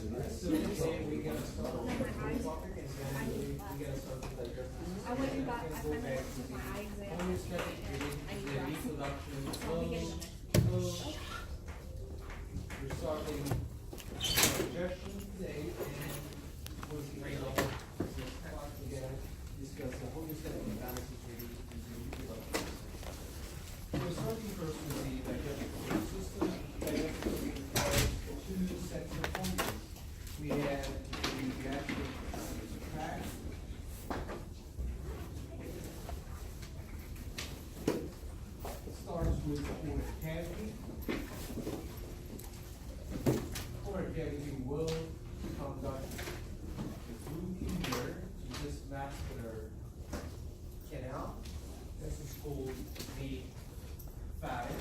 So today we're gonna start with the topic, and then we're gonna start with digestive system. I went and got Go back to the my eye exam. homeostatic related to the reproduction we're starting digestion today, and we'll see right now this part we're gonna discuss the homeostatic imbalances related to the reproduction. We're starting first with the digestive system. Digestive system requires two sets of organs. We have the gastric tract. It starts with the oral cavity. Oral cavity will conduct the food in here to this vascular canal. This is called the pharynx.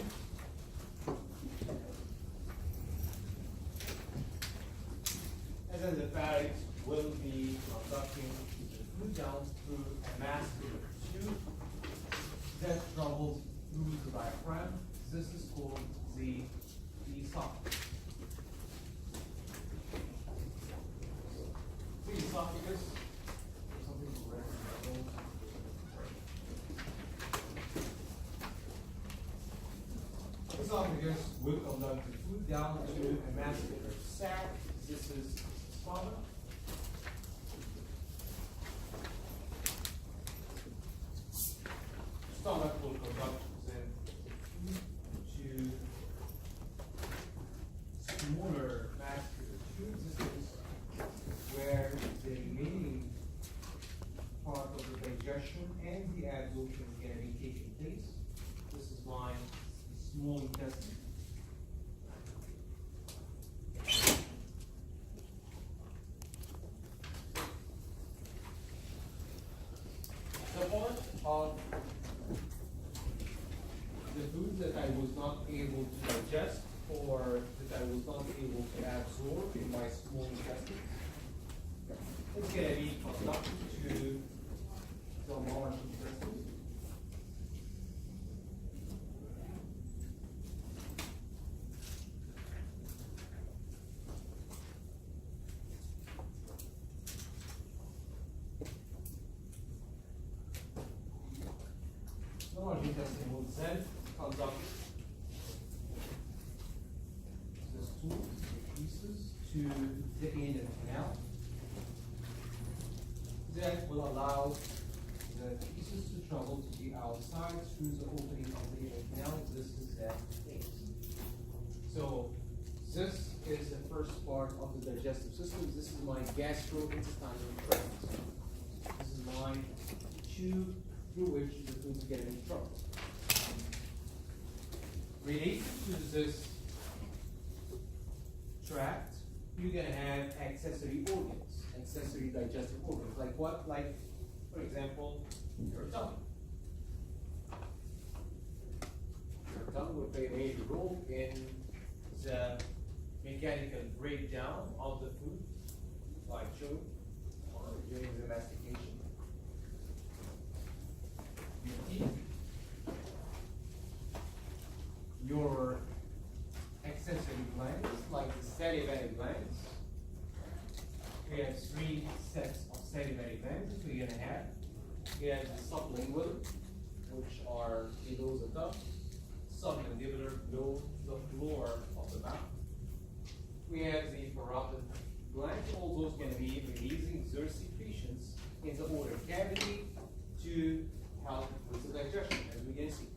And then the pharynx will be conducting the food down through a muscular tube that travels through the diaphragm. This is called the esophagus. The esophagus is something to recognize. Esophagus will conduct the food down to a muscular sac. This is stomach. Stomach will conduct the food to smaller muscular tubes. This is where the remaining part of the digestion and the absorption is going to be taking place. This is my small intestine. The part of the food that I was not able to digest or that I was not able to absorb in my small intestine, it's going to be conducted to the large intestine. The large intestine will then conduct the stool, the pieces, to the anal canal. That will allow the pieces to travel to the outside through the opening of the anal canal. This is that phase. So this is the first part of the digestive system. This is my gastrointestinal tract. This is my tube through which the food is getting traveled. Related to this tract, you're going to have accessory organs, accessory digestive organs. Like what? Like, for example, your tongue. Your tongue will play a major role in the mechanical breakdown of the food, like chewing or during the mastication. Your teeth, your accessory glands, like the salivary glands. We have three sets of salivary glands that we're going to have. We have the sublingual, which are below the tongue, submandibular, below the floor of the mouth. We have the parotid gland, all those going to be releasing their secretions in the oral cavity to help with the digestion, as we can see.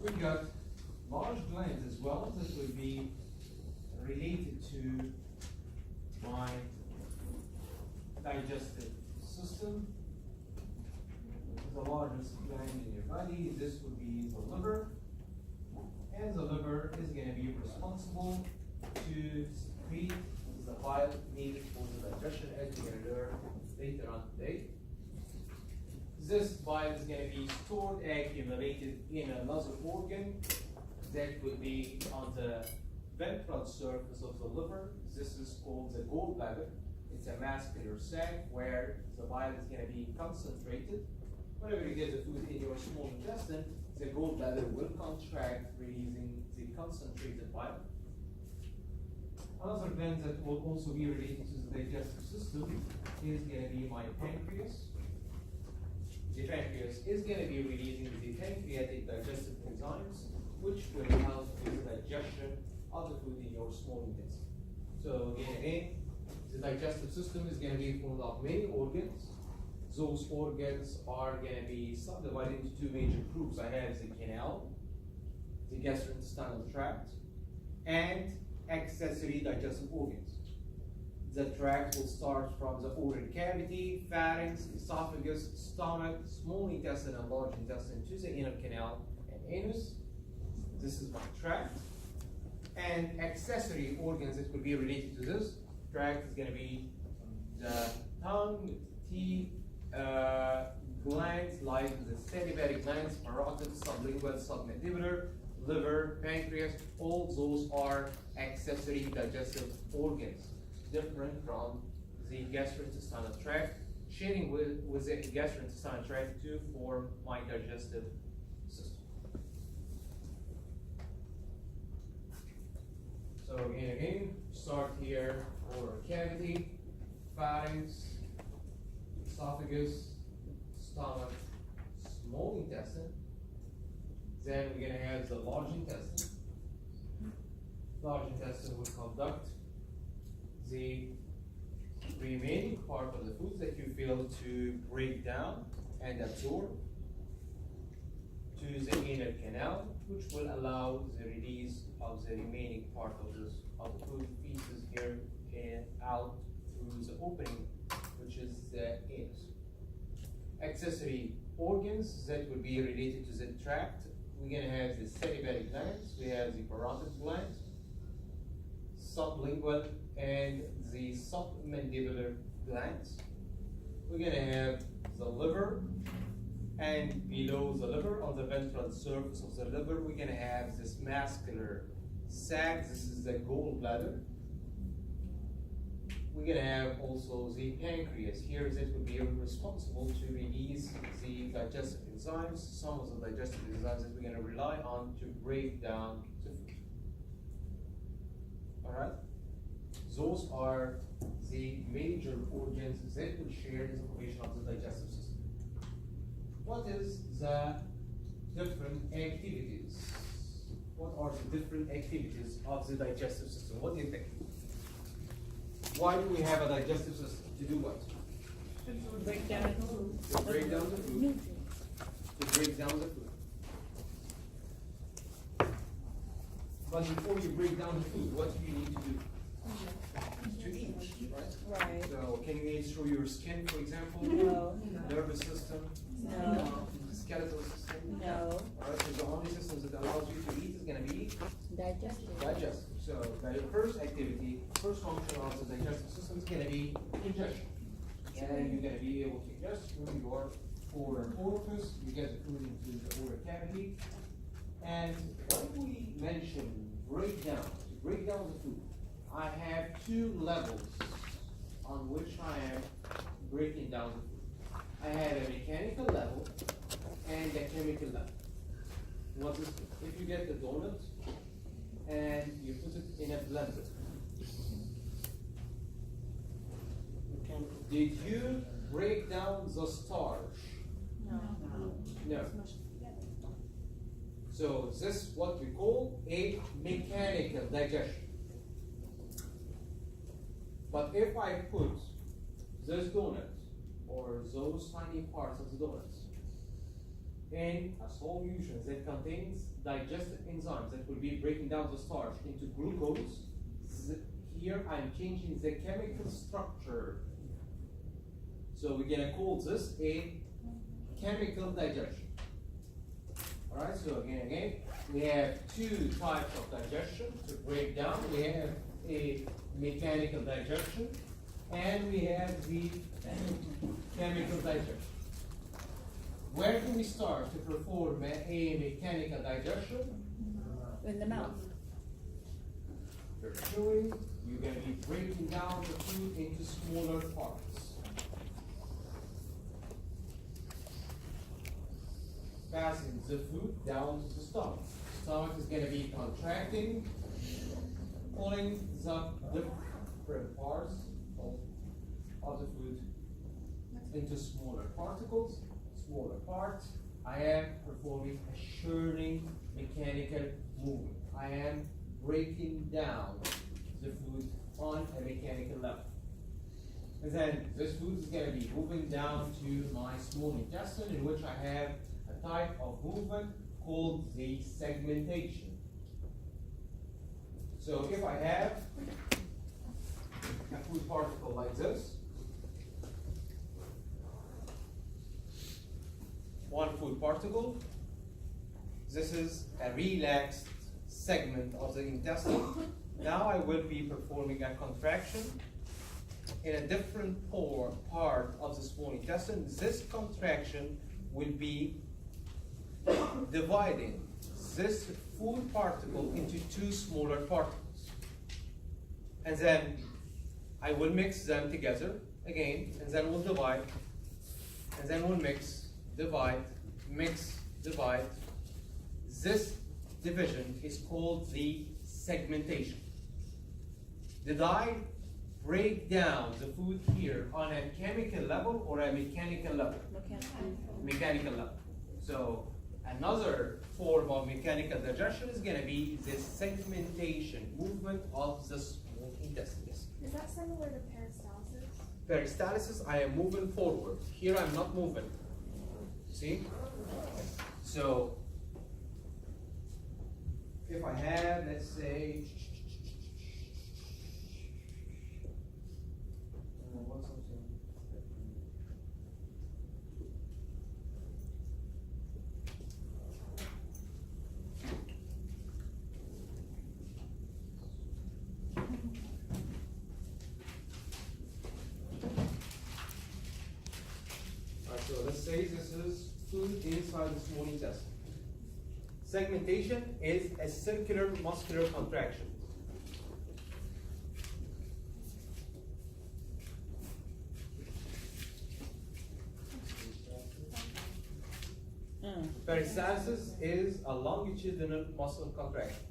We've got large glands as well that will be related to my digestive system. The largest gland in your body, this would be the liver. And the liver is going to be responsible to secrete the bile needed for the digestion, as we're going to learn later on today. This bile is going to be stored, accumulated in another organ that will be on the ventral surface of the liver. This is called the gallbladder. It's a muscular sac where the bile is going to be concentrated. Whenever you get the food in your small intestine, the gallbladder will contract, releasing the concentrated bile. Another gland that will also be related to the digestive system is going to be my pancreas. The pancreas is going to be releasing the pancreatic digestive enzymes, which will help with the digestion of the food in your small intestine. So again, the digestive system is going to be formed of many organs. Those organs are going to be subdivided into two major groups. I have the canal, the gastrointestinal tract, and accessory digestive organs. The tract will start from the oral cavity, pharynx, esophagus, stomach, small intestine, and large intestine to the inner canal and anus. This is my tract. And accessory organs that will be related to this tract is going to be the tongue, teeth, glands like the salivary glands, parotid, sublingual, submandibular, liver, pancreas. All those are accessory digestive organs, different from the gastrointestinal tract, sharing with the gastrointestinal tract to form my digestive system. So again, start here, oral cavity, pharynx, esophagus, stomach, small intestine. Then we're going to have the large intestine. Large intestine will conduct the remaining part of the foods that you fail to break down and absorb to the inner canal, which will allow the release of the remaining part of the food feces here and out through the opening, which is the anus. Accessory organs that will be related to the tract. We're going to have the salivary glands, we have the parotid gland, sublingual, and the submandibular glands. We're going to have the liver, and below the liver, on the ventral surface of the liver, we're going to have this muscular sac. This is the gallbladder. We're going to have also the pancreas here that will be responsible to release the digestive enzymes, some of the digestive enzymes that we're going to rely on to break down the food. All right? Those are the major organs that will share the information of the digestive system. What is the different activities? What are the different activities of the digestive system? What do you think? Why do we have a digestive system? To do what? To break down the food. To break down the food. To break down the food. But before you break down the food, what do you need to do? To eat, right? Right. So can you eat through your skin, for example? No. Nervous system? No. Skeletal system? No. Alright, so the only system that allows you to eat is going to be Digestive. digestive. So the first activity, first function of the digestive system is going to be ingestion. And you're going to be able to ingest through your oral orifice. You get the food into the oral cavity. And when we mention breakdown, to break down the food, I have two levels on which I am breaking down the food. I have a mechanical level and a chemical level. What is it? If you get the donut and you put it in a blender, did you break down the starch? No. No. So this is what we call a mechanical digestion. But if I put this donut or those tiny parts of the donuts in a solution that contains digestive enzymes that will be breaking down the starch into glucose, here I'm changing the chemical structure. So we're going to call this a chemical digestion. Alright, so again, we have two types of digestion to break down. We have a mechanical digestion and we have the chemical digestion. Where do we start to perform a mechanical digestion? In the mouth. You're chewing, you're going to be breaking down the food into smaller parts. Passing the food down to the stomach. Stomach is going to be contracting, pulling the different parts of the food into smaller particles, smaller parts. I am performing a churning mechanical movement. I am breaking down the food on a mechanical level. And then this food is going to be moving down to my small intestine, in which I have a type of movement called the segmentation. So if I have a food particle like this, one food particle, this is a relaxed segment of the intestine. Now I will be performing a contraction in a different part of the small intestine. This contraction will be dividing this food particle into two smaller particles. And then I will mix them together again, and then we'll divide, and then we'll mix, divide, mix, divide. This division is called the segmentation. Did I break down the food here on a chemical level or a mechanical level? Mechanical level. So another form of mechanical digestion is going to be the segmentation movement of the small intestine. Is that similar to peristalsis? Peristalsis, I am moving forward. Here I'm not moving. See? So if I have, let's say, what's something? Alright, so let's say this is food inside the small intestine. Segmentation is a circular muscular contraction. Peristalsis is a longitudinal muscle contraction.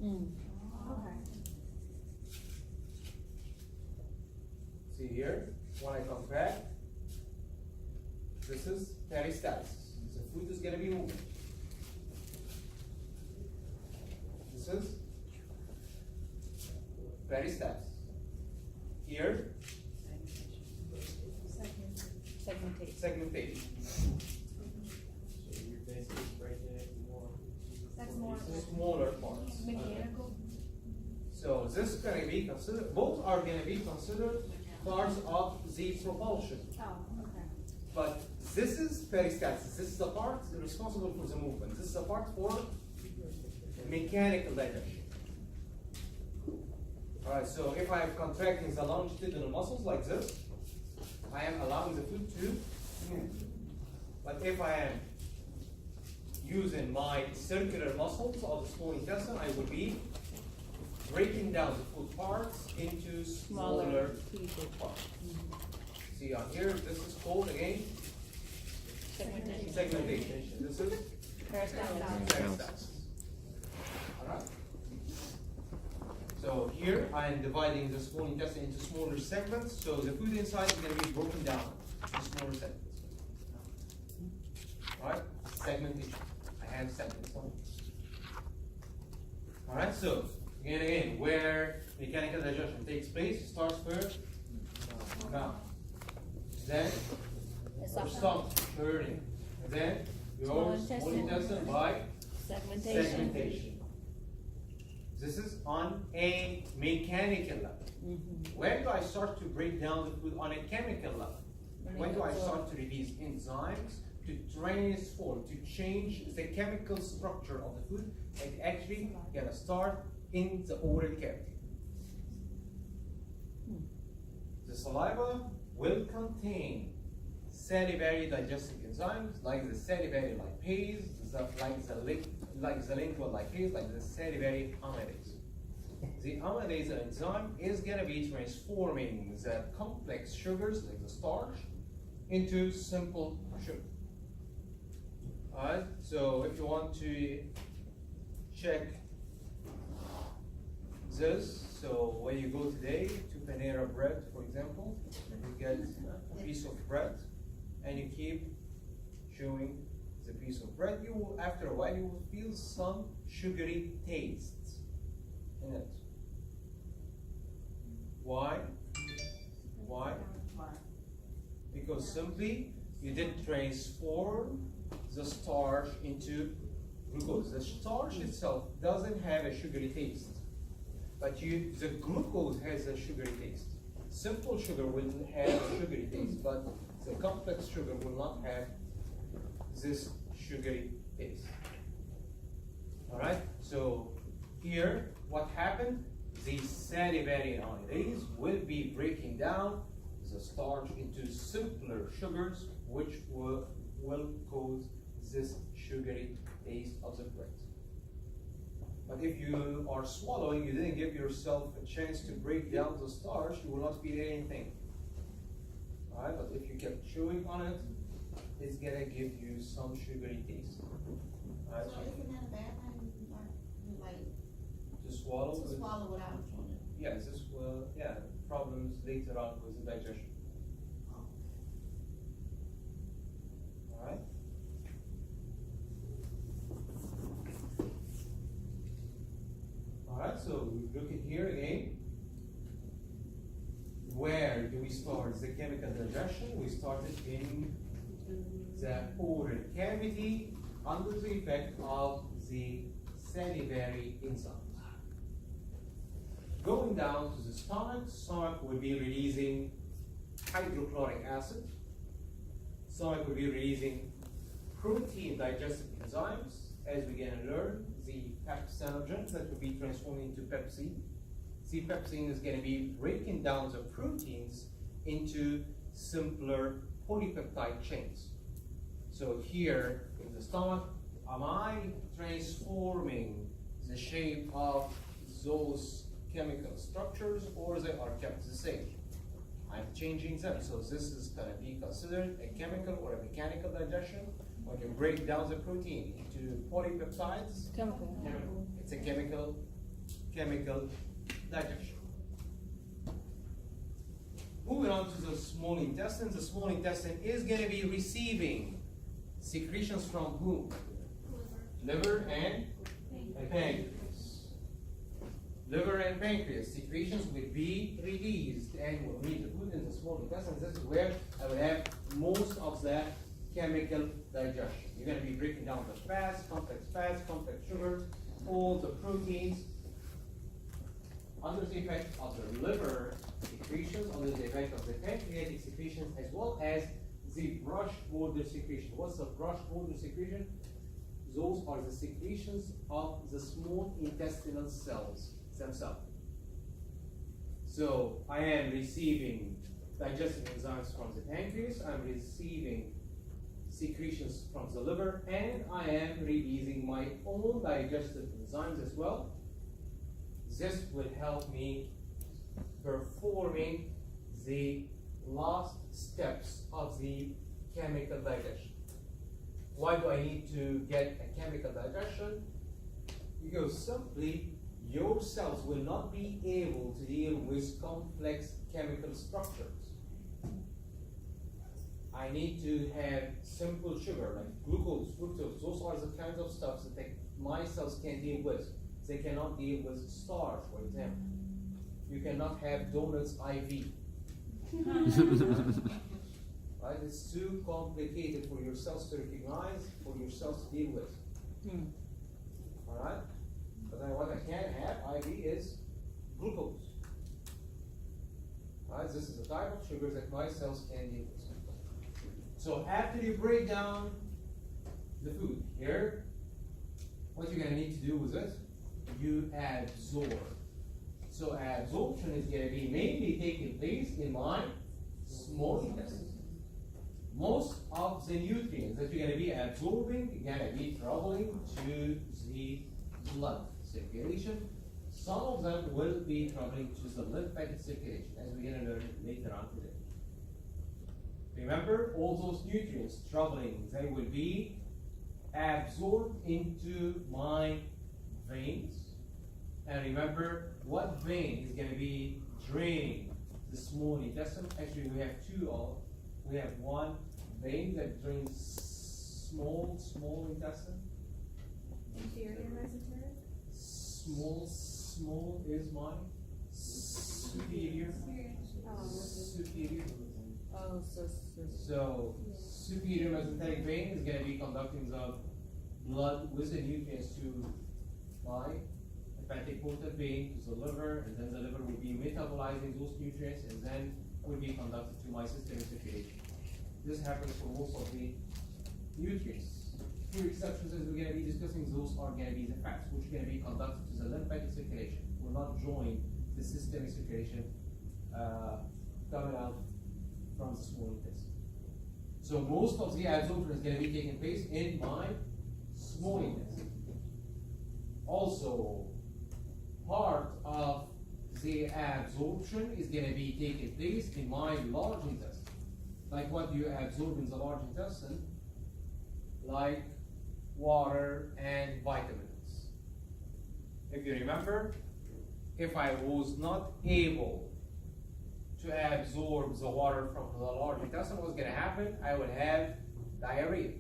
Okay. See here, when I contract, this is peristalsis. The food is going to be moving. This is peristalsis. Here, segmentation. So you're basically breaking it more. That's more Smaller parts. mechanical. So this is going to be considered, both are going to be considered parts of the propulsion. Oh, okay. But this is peristalsis. This is the part responsible for the movement. This is the part for mechanical digestion. Alright, so if I am contracting the longitudinal muscles like this, I am allowing the food to move. But if I am using my circular muscles of the small intestine, I will be breaking down the food parts into smaller parts. See on here, this is called again segmentation. This is peristalsis. Alright? So here I am dividing the small intestine into smaller segments, so the food inside is going to be broken down into smaller segments. Alright? Segmentation. I have segments. Alright, so again, where mechanical digestion takes place, it starts first mouth. Then your stomach, churning. And then your small intestine by segmentation. This is on a mechanical level. When do I start to break down the food on a chemical level? When do I start to release enzymes to transform, to change the chemical structure of the food? It actually gonna start in the oral cavity. The saliva will contain salivary digestive enzymes like the salivary lipase, like the lingual lipase, like the salivary amylase. The amylase enzyme is going to be transforming the complex sugars, like the starch, into simple sugar. Alright, so if you want to check this. So when you go today to Panera Bread, for example, you get a piece of bread and you keep chewing the piece of bread. You will, after a while, you will feel some sugary taste in it. Why? Why? Because simply you did transform the starch into glucose. The starch itself doesn't have a sugary taste, but the glucose has a sugary taste. Simple sugar will have a sugary taste, but the complex sugar will not have this sugary taste. All right, so here what happened? These salivary amylase will be breaking down the starch into simpler sugars, which will cause this sugary taste of the bread. But if you are swallowing, you didn't give yourself a chance to break down the starch, you will not feel anything. All right, but if you kept chewing on it, it's gonna give you some sugary taste. All right, So isn't that a bad thing, like, to swallow. to swallow without chewing it? Yeah, this will, problems later on with the digestion. All right. All right, so we look at here again. Where do we start the chemical digestion? We started in the oral cavity under the effect of the salivary enzymes. Going down to the stomach will be releasing hydrochloric acid. Stomach will be releasing protein digestive enzymes, as we're going to learn, the pepsinogen that will be transformed into pepsin. See, pepsin is going to be breaking down the proteins into simpler polypeptide chains. So here in the stomach, am I transforming the shape of those chemical structures, or they are kept the same? I'm changing them. So this is going to be considered a chemical or a mechanical digestion. When you break down the protein into polypeptides, Chemical. it's a chemical digestion. Moving on to the small intestine. The small intestine is going to be receiving secretions from whom? Liver and pancreas. Liver and pancreas secretions will be released and will meet the food in the small intestine. This is where I will have most of the chemical digestion. You're going to be breaking down the fats, complex sugars, all the proteins under the effect of the liver secretions, under the effect of the pancreatic secretions, as well as the brush border secretion. What's the brush border secretion? Those are the secretions of the small intestinal cells themselves. So I am receiving digestive enzymes from the pancreas, I'm receiving secretions from the liver, and I am releasing my own digestive enzymes as well. This will help me performing the last steps of the chemical digestion. Why do I need to get a chemical digestion? Because simply your cells will not be able to deal with complex chemical structures. I need to have simple sugar like glucose, fructose. Those are the kinds of stuff that my cells can deal with. They cannot deal with starch, for example. You cannot have donuts IV. Right? It's too complicated for your cells to recognize, for your cells to deal with. All right? But then what I can have IV is glucose. All right? This is the type of sugar that my cells can deal with. So after you break down the food here, what you're going to need to do with it, you absorb. So absorption is going to be mainly taking place in my small intestine. Most of the nutrients that you're going to be absorbing are going to be traveling to the blood circulation. Some of them will be traveling to the lymphatic circulation, as we're going to learn later on today. Remember, all those nutrients traveling, they will be absorbed into my veins, And remember, what vein is going to be draining the small intestine? Actually, we have we have one vein that drains small intestine. Inferior mesenteric. Small is mine. Superior. Superior. Oh, So superior mesenteric vein is going to be conducting the blood with the nutrients to my hepatic portal vein to the liver, and then the liver will be metabolizing those nutrients and then will be conducted to my systemic circulation. This happens for most of the nutrients. Few exceptions as we're going to be discussing, those are going to be the fats, which are going to be conducted to the lymphatic circulation, will not join the systemic circulation coming out from the small intestine. So most of the absorption is going to be taking place in my small intestine. Also, part of the absorption is going to be taking place in my large intestine. Like what do you absorb in the large intestine? Like water and vitamins. If you remember, if I was not able to absorb the water from the large intestine, what's going to happen? I would have diarrhea.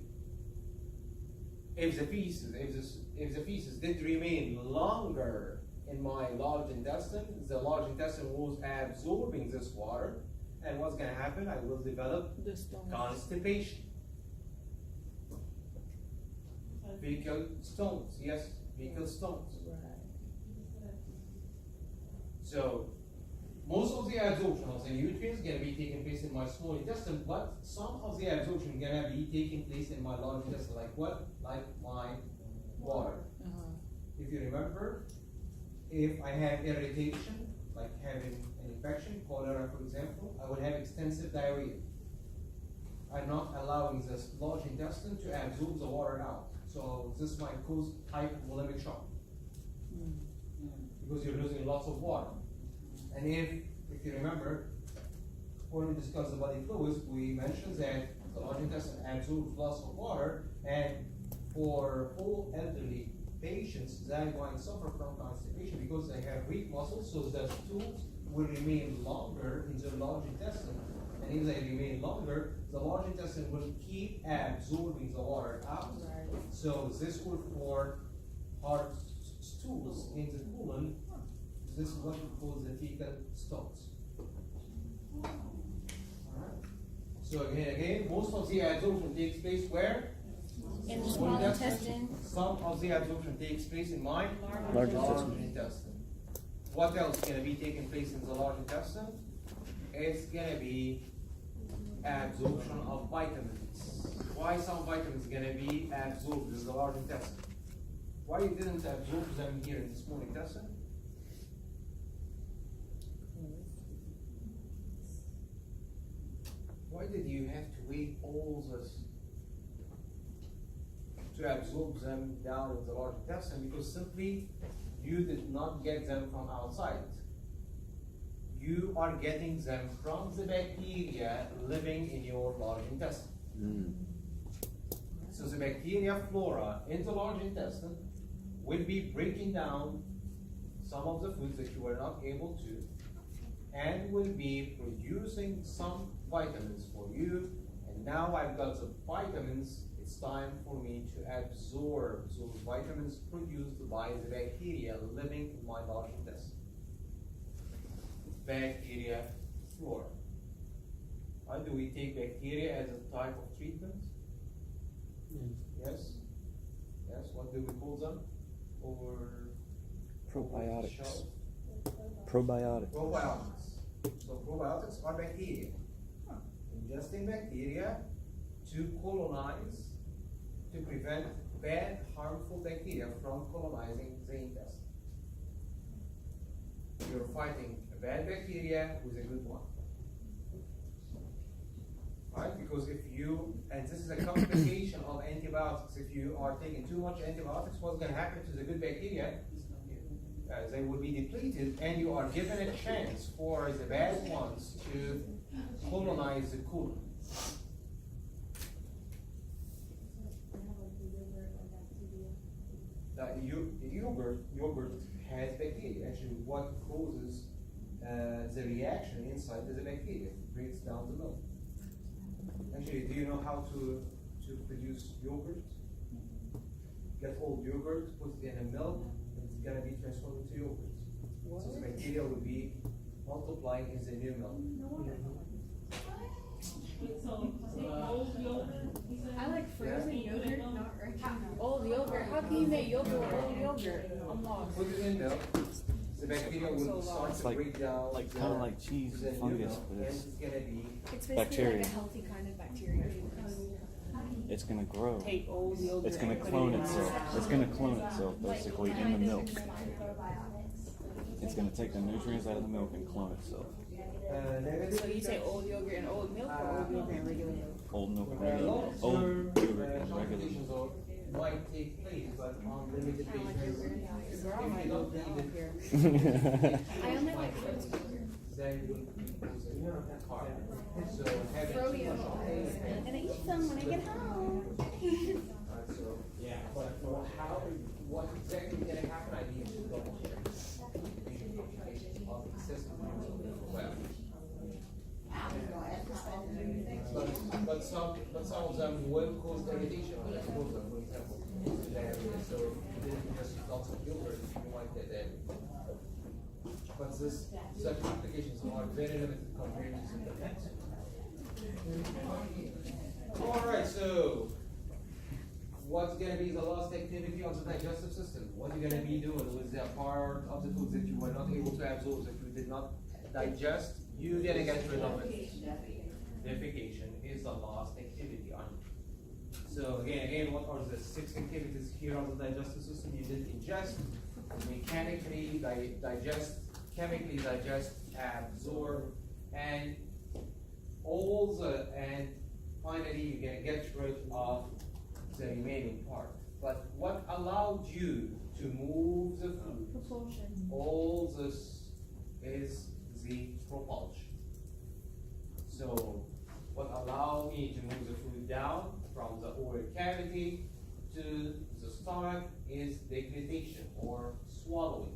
If the feces did remain longer in my large intestine, the large intestine was absorbing this water, and what's going to happen? I will develop constipation. Fecal stones, yes, fecal stones. So, most of the absorption of the nutrients is going to be taking place in my small intestine, but some of the absorption is going to be taking place in my large intestine. Like what? Like my water. If you remember, if I have irritation, like having an infection, cholera for example, I would have extensive diarrhea. I'm not allowing this large intestine to absorb the water out. So this might cause hypovolemic shock. Because you're losing lots of water. And if you remember, when we discussed the body fluids, we mentioned that the large intestine absorbs lots of water, and for all elderly patients, they might suffer from constipation because they have weak muscles, so the stools will remain longer in the large intestine. And if they remain longer, the large intestine will keep absorbing the water out. Right. So this will form hard stools in the colon. This is what we call the fecal stones. Alright. So again, most of the absorption takes place where? In the small intestine. Some of the absorption takes place in my Large intestine. What else is going to be taking place in the large intestine? It's going to be absorption of vitamins. Why some vitamins are going to be absorbed in the large intestine? Why you didn't absorb them here in the small intestine? Why did you have to wait all this to absorb them down in the large intestine? Because simply you did not get them from outside. You are getting them from the bacteria living in your large intestine. So the bacteria flora in the large intestine will be breaking down some of the foods that you were not able to, and will be producing some vitamins for you. And now I've got the vitamins, it's time for me to absorb those vitamins produced by the bacteria living in my large intestine. Bacteria flora. Why do we take bacteria as a type of treatment? Yes? Yes, what do we call them? Or Probiotics. Probiotics. Probiotics. So probiotics are bacteria. Ingesting bacteria to colonize, to prevent bad, harmful bacteria from colonizing the intestine. You're fighting a bad bacteria with a good one. Right? Because if you, and this is a complication of antibiotics, if you are taking too much antibiotics, what's going to happen to the good bacteria? They will be depleted, and you are given a chance for the bad ones to colonize the colon. Yogurt has bacteria. what causes the reaction inside is the bacteria. It breaks down the milk. Actually, do you know how to produce yogurt? Get old yogurt, put it in a milk, it's gonna be transformed into yogurt. So the bacteria will be multiplying in the new milk. I like frozen yogurt, not regular. Old yogurt. How can you make yogurt with old yogurt? I'm lost. Put it in milk. The bacteria will start It's to like- break down. like kinda like cheese the and new fungus, milk, but and it's- it's gonna be It's basically Bacteria. like a healthy kind of bacteria. It's gonna grow. Take old yogurt. It's gonna and put clone it in itself. a- It's gonna clone itself basically in the milk. It's gonna take the nutrients out of the milk and clone itself. negative. So you say old yogurt and old milk or old yogurt and regular milk? Old milk and regular milk. Old Long-term yogurt and regular complications milk. might take place, but on limited I like basis. yogurt. If Girl, I you love don't that need up here. it, I only like frozen yogurt. then you will lose a carb. So having too Froyo. much of I'm gonna eat some when I get home. Alright, so, Yeah. but for how, what exactly is gonna happen, I need to double check. Of the system. Well, but some of them will cause irritation, like for example, diarrhea. So if you didn't just lots of yogurt, you might get that. But such applications are very limited compared to the next. Alright, so what's gonna be the last activity of the digestive system? What you're gonna be doing with the part of the food that you were not able to absorb, that you did not digest, you're gonna get rid of it. Defecation is the last activity on it. So again, what are the 6 activities here on the digestive system? You did ingest, mechanically digest, chemically digest, absorb, and and finally you're gonna get rid of the remaining part. But what allowed you to move the food? Propulsion. All this is the propulsion. So what allowed me to move the food down from the oral cavity to the stomach is deglutition or swallowing.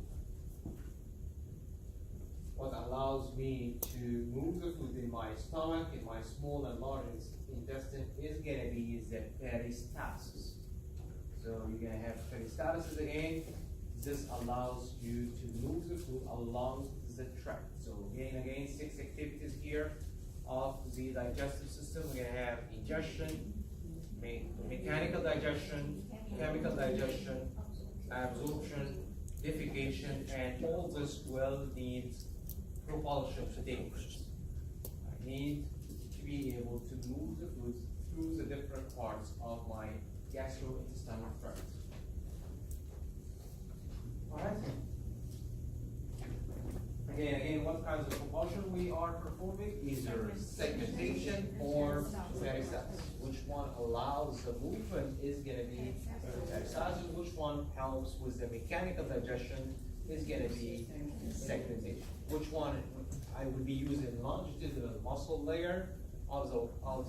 What allows me to move the food in my stomach, in my small and large intestine, is gonna be the peristalsis. So you're gonna have peristalsis again. This allows you to move the food along the tract. So again, 6 activities here of the digestive system. We're gonna have ingestion, mechanical digestion, chemical digestion, absorption, defecation, and all this will need propulsion to take place. I need to be able to move the food through the different parts of my gastrointestinal tract. Alright? Again, what kinds of propulsion we are performing? Either segmentation or peristalsis. Which one allows the movement is gonna be peristalsis, which one helps with the mechanical digestion is gonna be segmentation. Which one I would be using longitudinal muscle layer of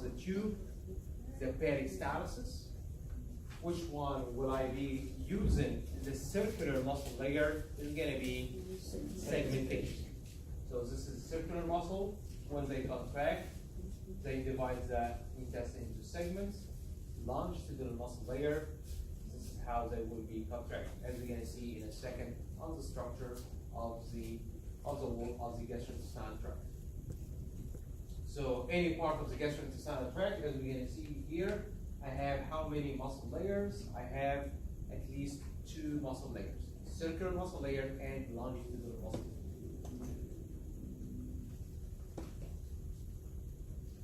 the tube, the peristalsis. Which one will I be using? The circular muscle layer is gonna be segmentation. So this is circular muscle. When they contract, they divide the intestine into segments. Longitudinal muscle layer, this is how they will be contracted, as we're gonna see in a second on the structure of the wall of the gastrointestinal tract. So any part of the gastrointestinal tract, as we're gonna see here, I have how many muscle layers? I have at least 2 muscle layers. Circular muscle layer and longitudinal muscle layer.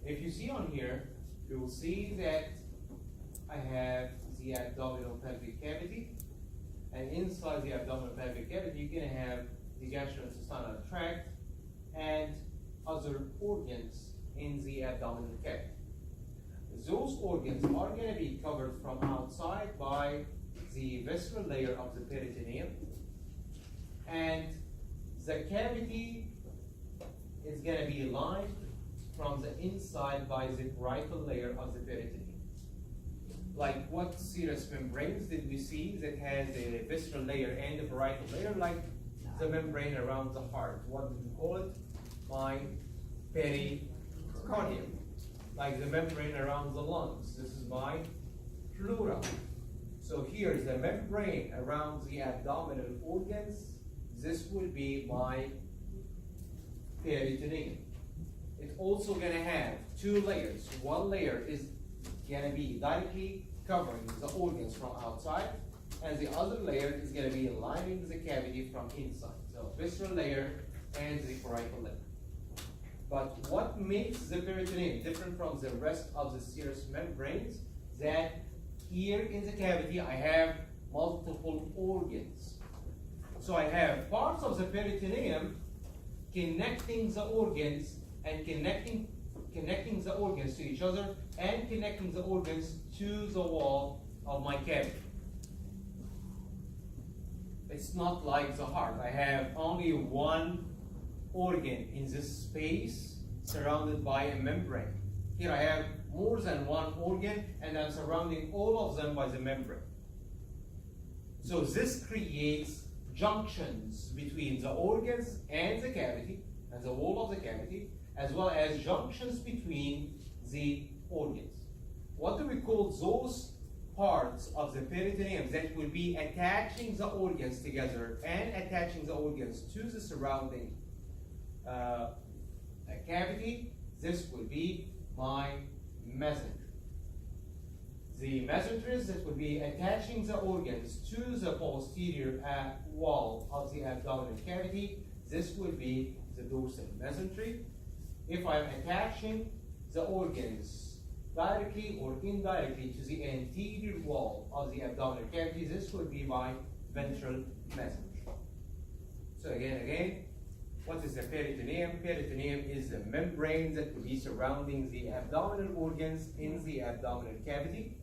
If you see on here, you will see that I have the abdominal pelvic cavity, and inside the abdominal pelvic cavity, you're gonna have the gastrointestinal tract and other organs in the abdominal cavity. Those organs are going to be covered from outside by the visceral layer of the peritoneum, and the cavity is going to be lined from the inside by the parietal layer of the peritoneum. Like what serous membranes did we see that has a visceral layer and a parietal layer? Like the membrane around the heart. What do we call it? My pericardium. Like the membrane around the lungs. This is my pleura. So here is the membrane around the abdominal organs. This will be my peritoneum. It's also going to have two layers. One layer is going to be directly covering the organs from outside, and the other layer is going to be lining the cavity from inside. So visceral layer and the parietal layer. But what makes the peritoneum different from the rest of the serous membranes, that here in the cavity I have multiple organs. So I have parts of the peritoneum connecting the organs and connecting the organs to each other and connecting the organs to the wall of my cavity. It's not like the heart. I have only one organ in this space surrounded by a membrane. Here I have more than one organ, and I'm surrounding all of them by the membrane. So this creates junctions between the organs and the cavity, and the wall of the cavity, as well as junctions between the organs. What do we call those parts of the peritoneum that will be attaching the organs together and attaching the organs to the surrounding cavity? This will be my mesentery. The mesenteries that will be attaching the organs to the posterior wall of the abdominal cavity, this will be the dorsal mesentery. If I'm attaching the organs directly or indirectly to the anterior wall of the abdominal cavity, this will be my ventral mesentery. So again, what is the peritoneum? Peritoneum is the membrane that will be surrounding the abdominal organs in the abdominal cavity.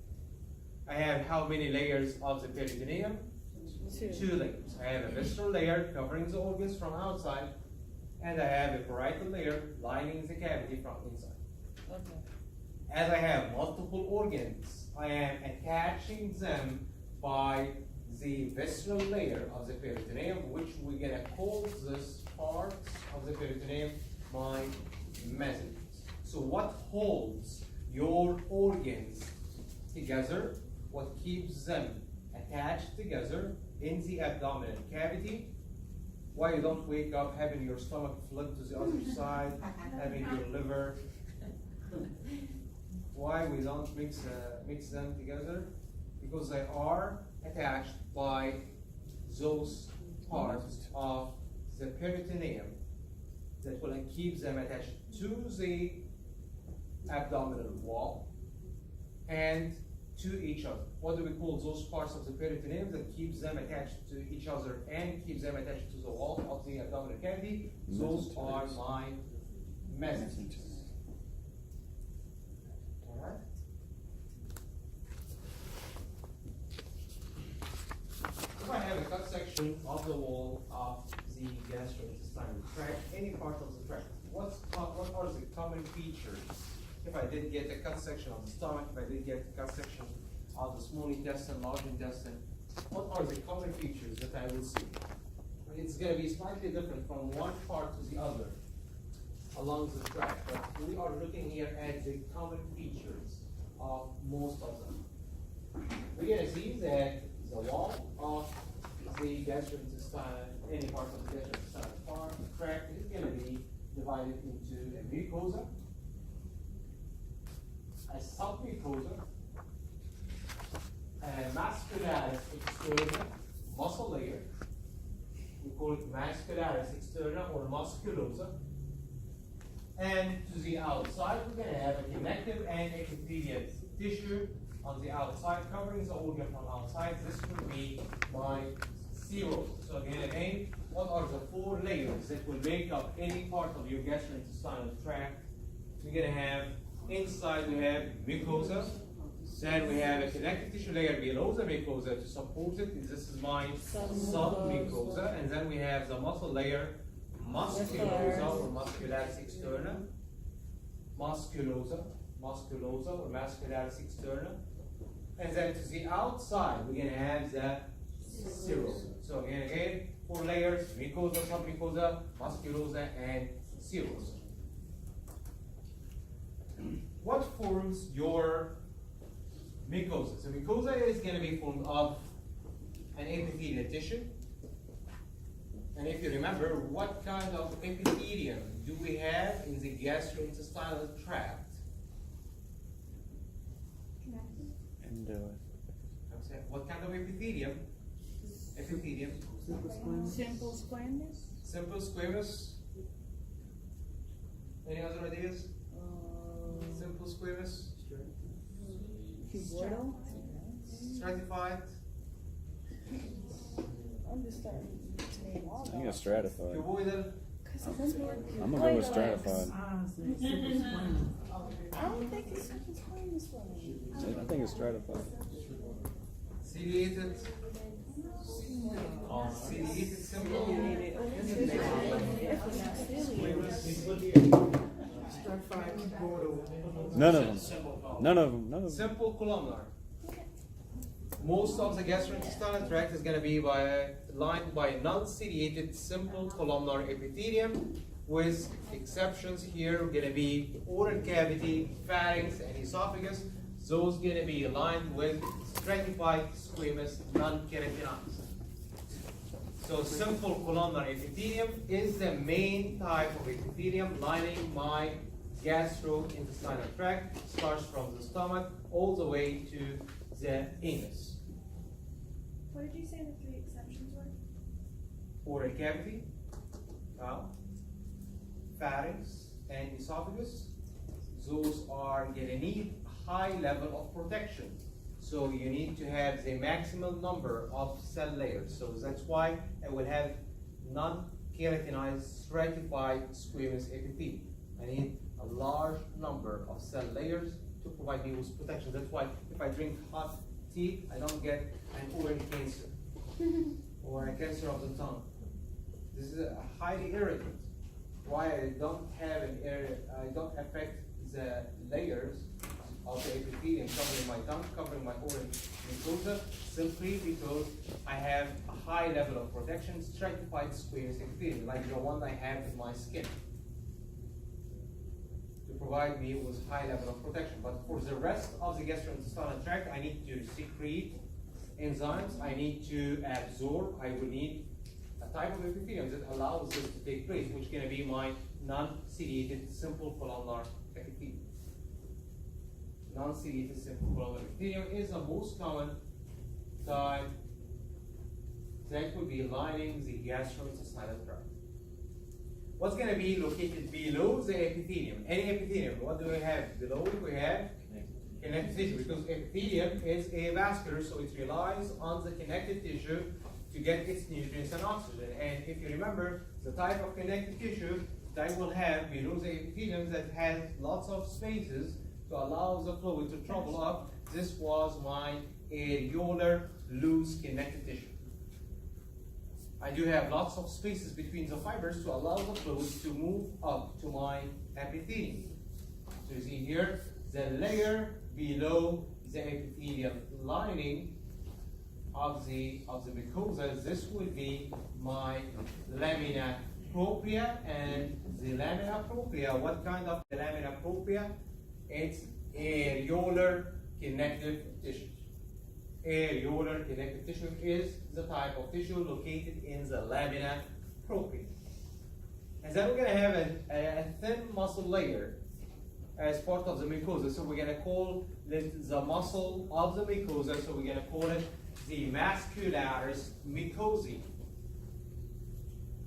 I have how many layers of the peritoneum? Two layers. I have a visceral layer covering the organs from outside, and I have a parietal layer lining the cavity from inside. Okay. As I have multiple organs, I am attaching them by the visceral layer of the peritoneum, which we're going to call this part of the peritoneum my mesenteries. So what holds your organs together, what keeps them attached together in the abdominal cavity? Why you don't wake up having your stomach flip to the other side, having your liver? Why we don't mix them together? Because they are attached by those parts of the peritoneum that will keep them attached to the abdominal wall and to each other. What do we call those parts of the peritoneum that keeps them attached to each other and keeps them attached to the wall of the abdominal cavity? Those are my mesenteries. All right. If I have a cut section of the wall of the gastrointestinal tract, any part of the tract, what are the common features? If I did get a cut section of the stomach, if I did get a cut section of the small intestine, large intestine, what are the common features that I will see? It's going to be slightly different from one part to the other along the tract, but we are looking here at the common features of most of them. We're going to see that the wall of the gastrointestinal, any part of the gastrointestinal tract is going to be divided into a mucosa, a submucosa, a muscularis externa, muscle layer. We call it muscularis externa or musculosa. And to the outside, we're going to have a connective and epithelial tissue on the outside, covering the organ from outside. This will be my serosa. So again, what are the four layers that will make up any part of your gastrointestinal tract? We're going to have inside we have mucosa, then we have a connective tissue layer below the mucosa to support it. This is my submucosa, and then we have the muscle layer, musculosa or muscularis externa, musculosa or muscularis externa, and then to the outside we're going to have the serosa. So again, 4 layers: mucosa, submucosa, musculosa, and serosa. What forms your mucosa? So mucosa is going to be formed of an epithelial tissue. And if you remember, what kind of epithelium do we have in the gastrointestinal tract? And What kind of epithelium? Epithelium. Simple squamous. Simple squamous. Any other ideas? Simple squamous. Cuboidal. Stratified. I'm just starting to name all I think it's stratified. Cuboidal. I'm gonna go with stratified. I don't think it's simple squamous one. I think it's stratified. Ciliated. Ciliated simple. None of them. None of them. None of them. Simple columnar. Most of the gastrointestinal tract is going to be lined by non-ciliated simple columnar epithelium, with exceptions here going to be oral cavity, pharynx, and esophagus. Those going to be lined with stratified squamous non-keratinized. So simple columnar epithelium is the main type of epithelium lining my gastrointestinal tract. Starts from the stomach all the way to the anus. What did you say the 3 exceptions were? Oral cavity, pharynx, and esophagus. Those are going to need a high level of protection. So you need to have the maximum number of cell layers. So that's why I will have non-keratinized stratified squamous epithelium. I need a large number of cell layers to provide me with protection. That's why if I drink hot tea, I don't get an oral cancer or a cancer of the tongue. This is a highly irritant. Why I don't have I don't affect the layers of the epithelium covering my tongue, covering my oral mucosa, simply because I have a high level of protection, stratified squamous epithelium, like the one I have in my skin, to provide me with high level of protection. But for the rest of the gastrointestinal tract, I need to secrete enzymes, I need to absorb, I will need a type of epithelium that allows this to take place, which is going to be my non-ciliated simple columnar epithelium. Non-ciliated simple columnar epithelium is the most common type that will be lining the gastrointestinal tract. What's going to be located below the epithelium? Any epithelium, what do we have below it? We have connective tissue, because epithelium is avascular, so it relies on the connective tissue to get its nutrients and oxygen. And if you remember, the type of connective tissue that will have below the epithelium that has lots of spaces to allow the fluid to travel up, this was my areolar loose connective tissue. I do have lots of spaces between the fibers to allow the fluid to move up to my epithelium. So you see here, the layer below the epithelial lining of the mucosa, this will be my lamina propria. And the lamina propria, what kind of lamina propria? It's areolar connective tissue. Areolar connective tissue is the type of tissue located in the lamina propria. And then we're going to have a thin muscle layer as part of the mucosa. So we're going to call it the muscle of the mucosa. So we're going to call it the muscularis mucosae.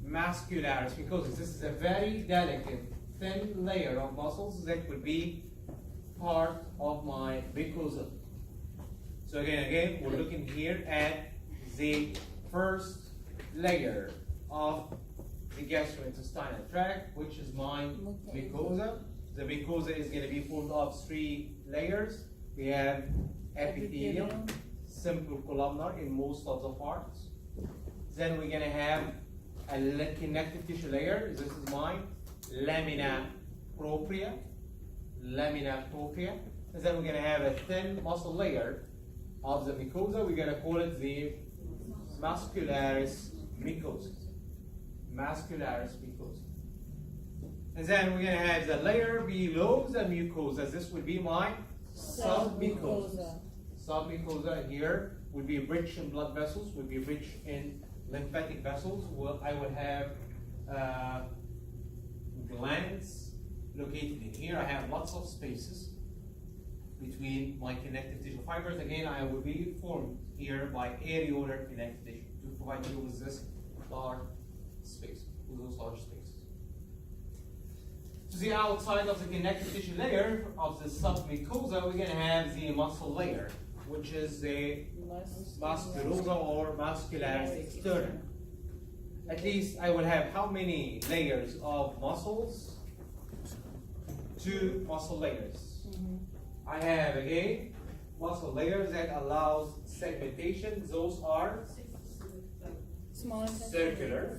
Muscularis mucosae. This is a very delicate, thin layer of muscles that will be part of my mucosa. So again, we're looking here at the first layer of the gastrointestinal tract, which is my mucosa. The mucosa is going to be formed of 3 layers. We have epithelium, simple columnar in most of the parts. Then we're going to have a connective tissue layer. This is my lamina propria. Lamina propria. And then we're going to have a thin muscle layer of the mucosa. We're going to call it the muscularis mucosa, muscularis mucosa. And then we're gonna have the layer below the mucosa. This would be my submucosa. Submucosa here would be rich in blood vessels, would be rich in lymphatic vessels. Well, I would have glands located in here. I have lots of spaces between my connective tissue fibers. Again, I will be formed here by areolar connective tissue to provide you with this large space, with those large spaces. To the outside of the connective tissue layer of the submucosa, we're going to have the muscle layer, which is the musculosa or muscularis externa. At least I will have how many layers of muscles? 2 muscle layers. I have again muscle layers that allows segmentation. Those are circular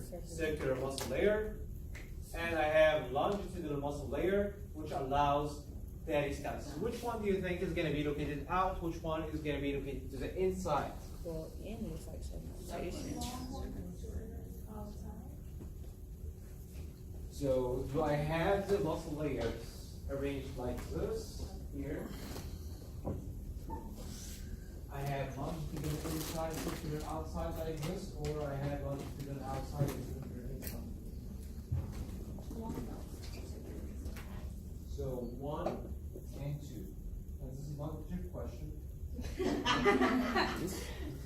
muscle layer. And I have longitudinal muscle layer, which allows peristalsis. Which one do you think is going to be located out? Which one is going to be located to the inside? Well, in is like segmentation. So do I have the muscle layers arranged like this here? I have longitudinal inside, circular outside like this, or I have longitudinal outside and circular inside. So 1 and 2. And this is not a trick question.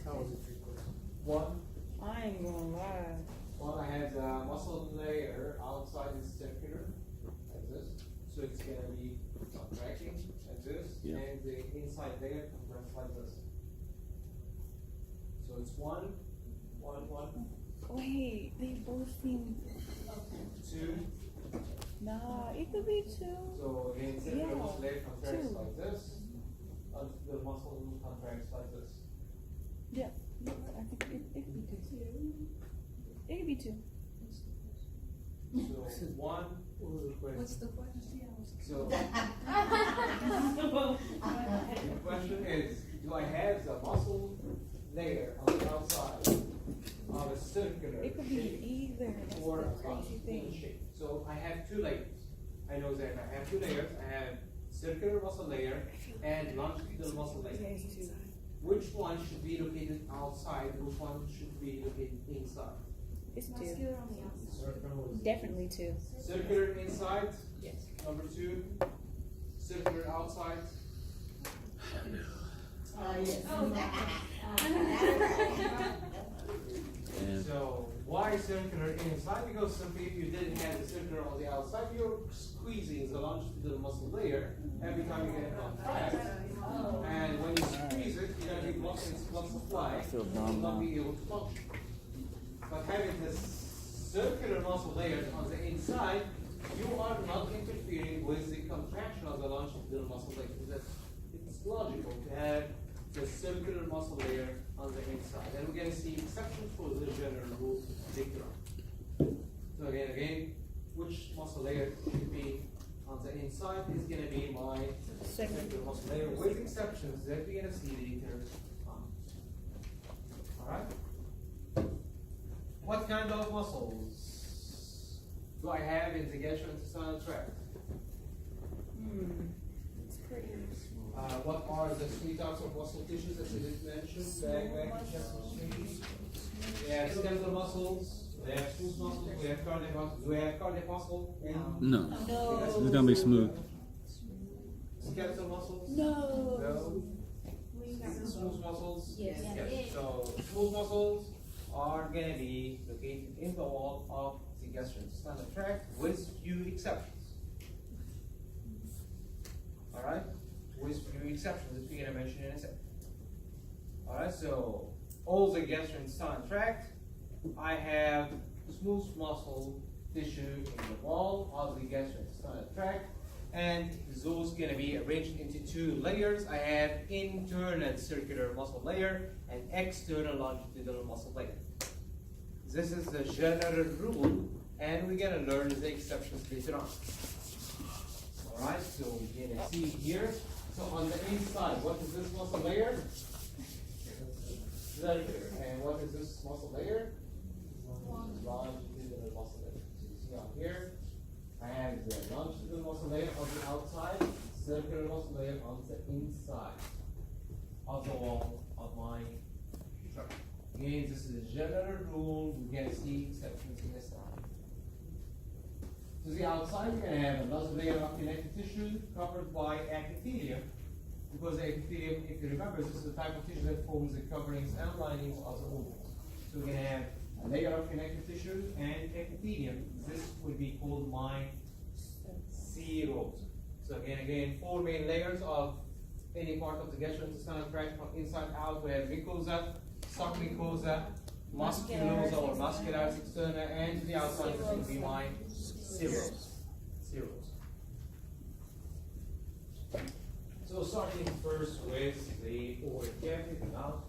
How was it trick question? 1. I ain't gonna lie. Well, I have the muscle layer outside is circular, like this. So it's going to be contracting like this, Yeah. and the inside layer contracts like this. So it's 1, 1, 1, Wait, they both seem. 2. Nah, it could be 2. So again, circular Yeah, muscle layer contracts 2. like this. The muscle contracts like this. Yeah, I think it could be 2. It could be 2. So 1. What's the question? So the question is, do I have the muscle layer on the outside of a circular It could be shape either. That's or the a crazy longitudinal thing. shape? So I have 2 layers. I know that I have 2 layers. I have circular muscle layer and longitudinal muscle layer. Yeah, it's 2. Which one should be located outside? Which one should be located inside? It's 2. Muscular on the outside. Circle is. Definitely 2. Circular inside. Yes. Number 2. Circular outside. And So why circular inside? Because simply if you didn't have the circular on the outside, you're squeezing the longitudinal muscle layer every time you get a contract. And when you squeeze it, you're going to be blocking its blood supply. I feel You will dumb not now. be able to function. But having this circular muscle layers on the inside, you are not interfering with the contraction of the longitudinal muscle layer. That's, it's logical to have the circular muscle layer on the inside. And we're going to see exceptions for the general rule later on. So again, which muscle layer should be on the inside is going to be my circular muscle layer, with exceptions that we're going to see later on. Alright? What kind of muscles do I have in the gastrointestinal tract? It's pretty. What are the 3 types of muscle tissues that we did mention? Back, chest, we have skeletal muscles, we have smooth muscles, we have cardiac muscles. Do we have cardiac muscle? no, No. it's gonna be smooth. Skeletal muscles? No. No. Smooth muscles? Yes. Yes. So smooth muscles are going to be located in the wall of the gastrointestinal tract with few exceptions. Alright? With few exceptions that we're going to mention in a second. Alright, so all the gastrointestinal tract, I have smooth muscle tissue in the wall of the gastrointestinal tract, and those going to be arranged into 2 layers. I have internal circular muscle layer and external longitudinal muscle layer. This is the general rule, and we're going to learn the exceptions later on. Alright, so we're going to see here. So on the inside, what is this muscle layer? Circular. And what is this muscle layer? longitudinal muscle layer. So you see on here, I have the longitudinal muscle layer on the outside, circular muscle layer on the inside of the wall of my structure. Again, this is a general rule. We can see exceptions in this time. To the outside, you're going to have another layer of connective tissue covered by epithelium. Because the epithelium, if you remember, this is the type of tissue that forms the coverings and linings of the organs. So we're going to have a layer of connective tissue and epithelium. This would be called my serosa. So again, four main layers of any part of the gastrointestinal tract from inside out. We have mucosa, submucosa, musculosa or muscularis externa, and to the outside this would be my serosa. So starting first with the oral cavity, the mouth,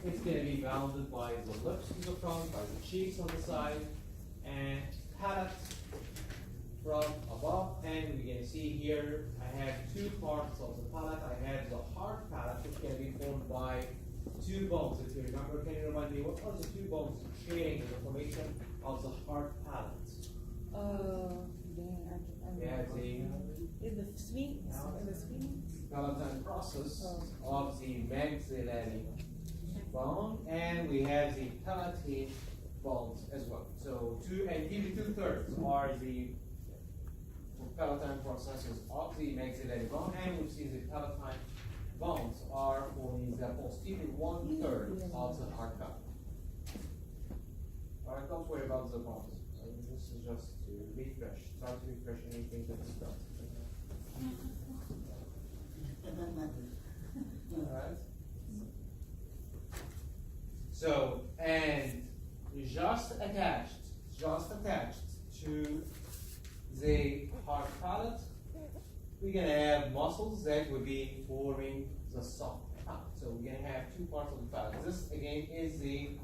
it's going to be bounded by the lips in the front, by the cheeks on the side, and palate from above. And we can see here, I have two parts of the palate. I have the hard palate, which can be formed by two bones. If you remember, can you remind me what are the two bones sharing the formation of the hard palate? Yeah, the sweet, palatine process of the maxillary bone, and we have the palatine bones as well. So nearly 2/3 are the palatine processes of the maxillary bone, and we see the palatine bones are only the posterior 1/3 of the hard palate. All right, don't worry about the bones. This is just to refresh. Try to refresh anything that is done. Alright. So, and just attached to the hard palate, we're going to have muscles that will be forming the soft palate. So we're going to have two parts of the palate. This again is the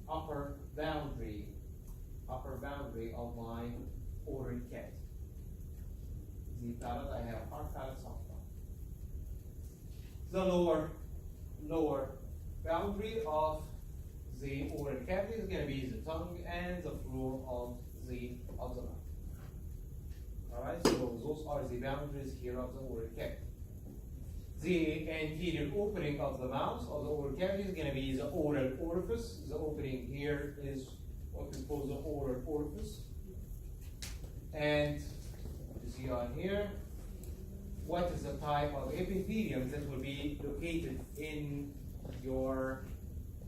upper boundary of my oral cavity. The palate, I have hard palate, soft palate. The lower boundary of the oral cavity is going to be the tongue and the floor of the mouth. All right, so those are the boundaries here of the oral cavity. The anterior opening of the mouth of the oral cavity is going to be the oral orifice. The opening here is what we call the oral orifice. And you see on here, what is the type of epithelium that will be located in your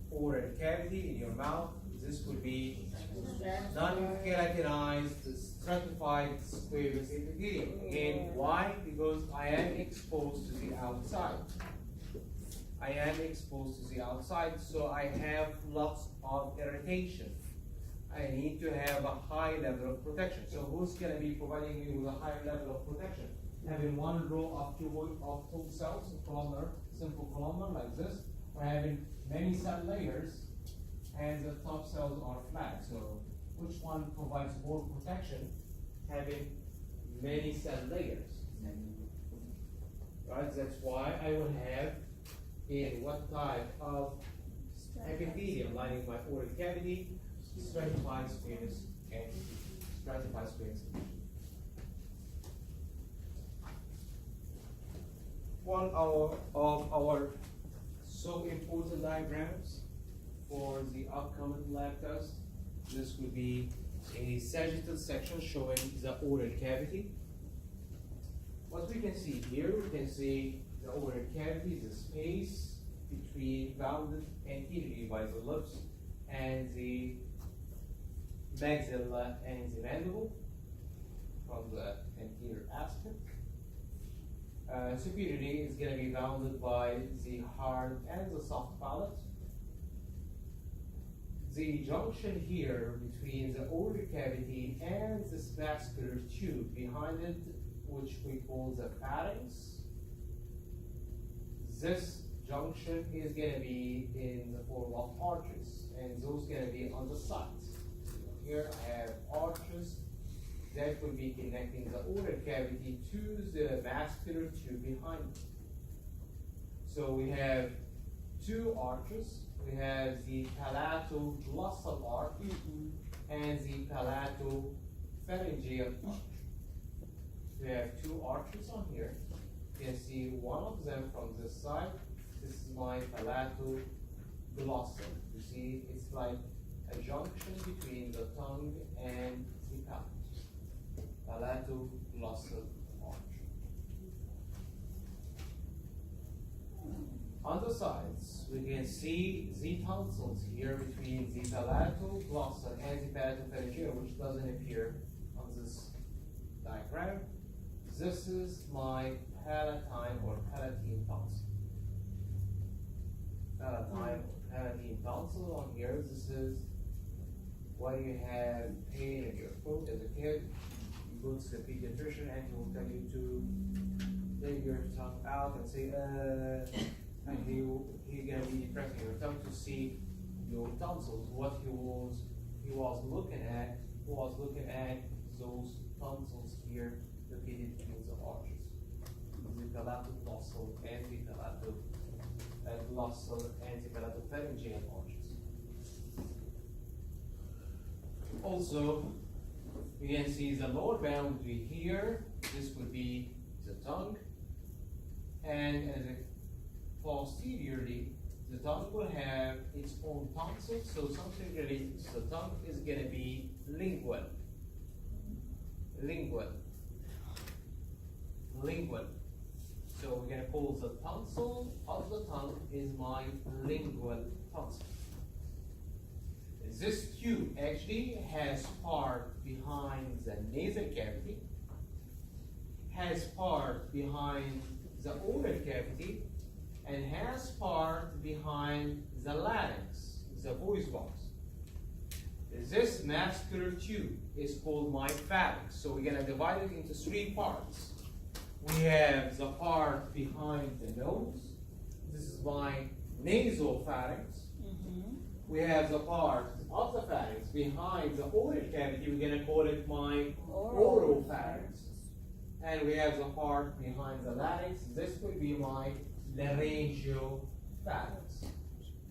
oral cavity, in your mouth? This would be non-keratinized, stratified squamous epithelium. Again, why? Because I am exposed to the outside. So I have lots of irritation. I need to have a high level of protection. So who's going to be providing me with a high level of protection? Having one row of two cells, simple columnar like this, or having many cell layers, and the top cells are flat. So which one provides more protection? Having many cell layers. Right? That's why I will have in what type of epithelium lining my oral cavity? Stratified squamous and stratified squamous. One of our so important diagrams for the upcoming lab test. This would be a sagittal section showing the oral cavity. What we can see here, we can see the oral cavity, the space between bounded anteriorly by the lips and the maxilla and the mandible from the anterior aspect. Superiorly is going to be bounded by the hard and the soft palate. The junction here between the oral cavity and this vascular tube behind it, which we call the pharynx, this junction is going to be in the form of arches, and those going to be on the sides. Here I have arches that will be connecting the oral cavity to the vascular tube behind it. So we have two arches. We have the palatoglossal arch and the palatopharyngeal arch. We have two arches on here. You can see one of them from this side. This is my palatoglossal. You see, it's like a junction between the tongue and the palate. Palatoglossal arch. On the sides, we can see the tonsils here between the palatoglossal and the palatopharyngeal, which doesn't appear on this diagram. This is my palatine or palatine tonsil. Palatine or palatine tonsil on here. This is when you have pain in your throat as a kid. You go to the pediatrician and he will tell you to take your tongue out and say, and he's gonna be pressing your tongue to see your tonsils. What he was looking at those tonsils here located between the arches, the palatoglossal and the palatoglossal and the palatopharyngeal arches. Also, you can see the lower boundary here. This would be the tongue, and as a posteriorly, the tongue will have its own tonsil, so something related to the tongue is going to be lingual. So we're going to call the tonsil of the tongue is my lingual tonsil. This tube actually has part behind the nasal cavity, has part behind the oral cavity, and has part behind the larynx, the voice box. This muscular tube is called my pharynx. So we're gonna divide it into three parts. We have the part behind the nose. This is my nasal pharynx. We have the part of the pharynx behind the oral cavity. We're gonna call it my oral pharynx. And we have the part behind the larynx. This will be my laryngeal pharynx.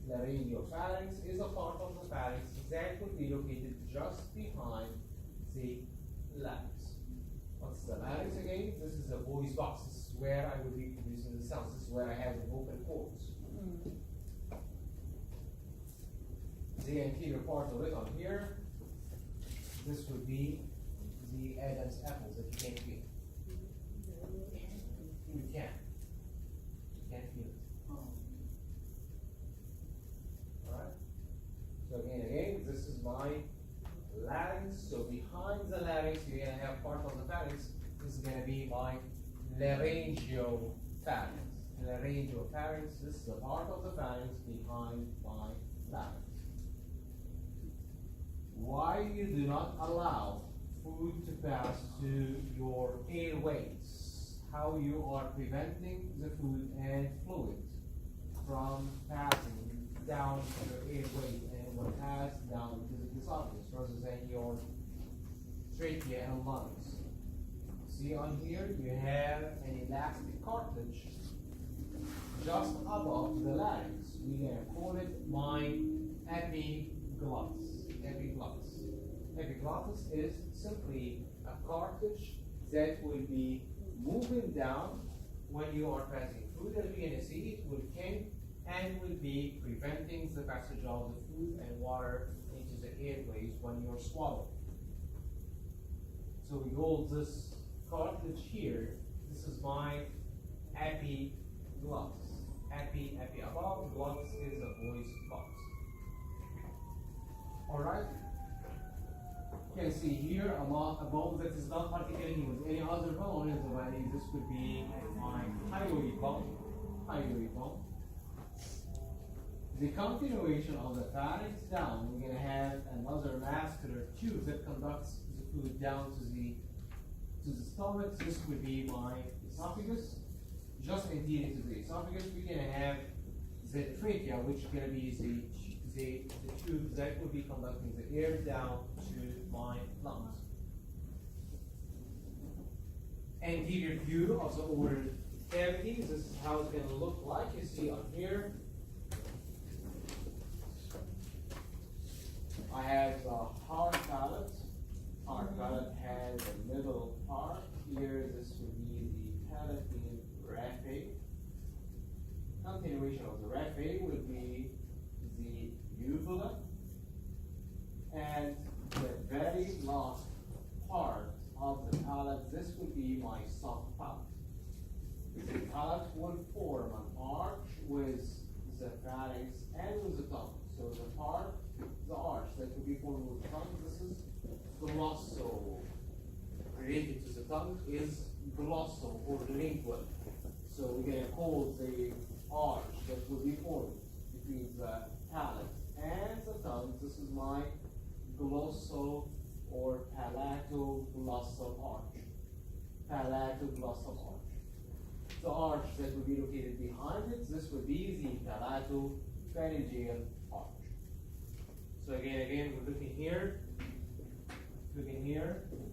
Laryngeal pharynx is a part of the pharynx that will be located just behind the larynx. What's the larynx again? This is the voice box. This is where I will be producing the sounds. This is where I have the vocal cords. The anterior part of it on here, this would be the Adam's apples that you can't feel. You can't feel it. Alright? So again, this is my larynx. So behind the larynx, you're going to have part of the pharynx. This is going to be my laryngeal pharynx. Laryngeal pharynx, this is a part of the pharynx behind my larynx. Why you do not allow food to pass to your airways? How you are preventing the food and fluid from passing down to your airways and will pass down to the esophagus rather than your trachea and lungs. See on here, you have an elastic cartilage just above the larynx. We can call it my epiglottis. Epiglottis is simply a cartilage that will be moving down when you are passing food. As we're going to see, it will kink and will be preventing the passage of the food and water into the airways when you're swallowing. So we hold this cartilage here. This is my epiglottis. Above glottis is a voice box. Alright? You can see here a bone that is not articulating with any other bone in the body. This could be my thyroid bone. The continuation of the pharynx down, we're going to have another muscular tube that conducts the food down to the stomach. This would be my esophagus. Just anterior to the esophagus, we're going to have the trachea, which is going to be the tube that will be conducting the air down to my lungs. Anterior view of the oral cavity. This is how it's going to look like. You see on here, gut will form an arch with the pharynx and with the tongue. So the arch that will be formed with the tongue, this is glossal. Related to the tongue is glossal or lingual. So we're going to call the arch that will be formed between the palate and the tongue. This is my glossal or palatoglossal arch. Palatoglossal arch. The arch that will be located behind it, this would be the palatopharyngeal arch. So again, we're looking here.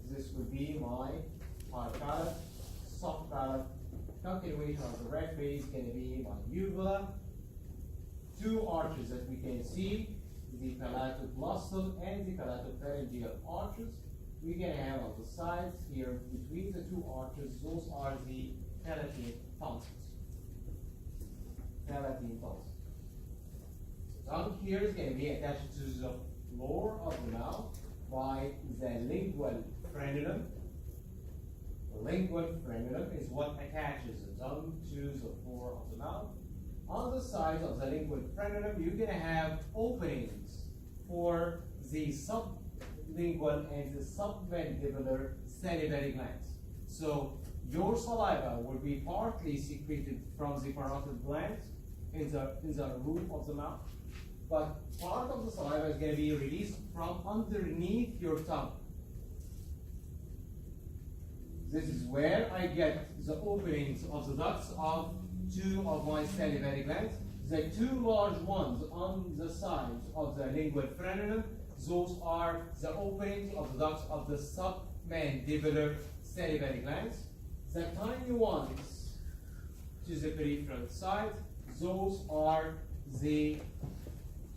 This would be my hard palate, soft palate. Continuation of the red phase is going to be my uvula. Two arches that we can see, the palatoglossal and the palatopharyngeal arches. We're going to have on the sides here, between the two arches, those are the palatine tonsils. Palatine tonsils. The tongue here is going to be attached to the floor of the mouth by the lingual frenulum. The lingual frenulum is what attaches the tongue to the floor of the mouth. On the sides of the lingual frenulum, you're going to have openings for the sublingual and the submandibular salivary glands. So your saliva will be partly secreted from the parotid glands in the roof of the mouth, but part of the saliva is going to be released from underneath your tongue. This is where I get the openings of the ducts of two of my salivary glands. The two large ones on the sides of the lingual frenulum, those are the openings of the ducts of the submandibular salivary glands. The tiny ones to the peripheral side, those are the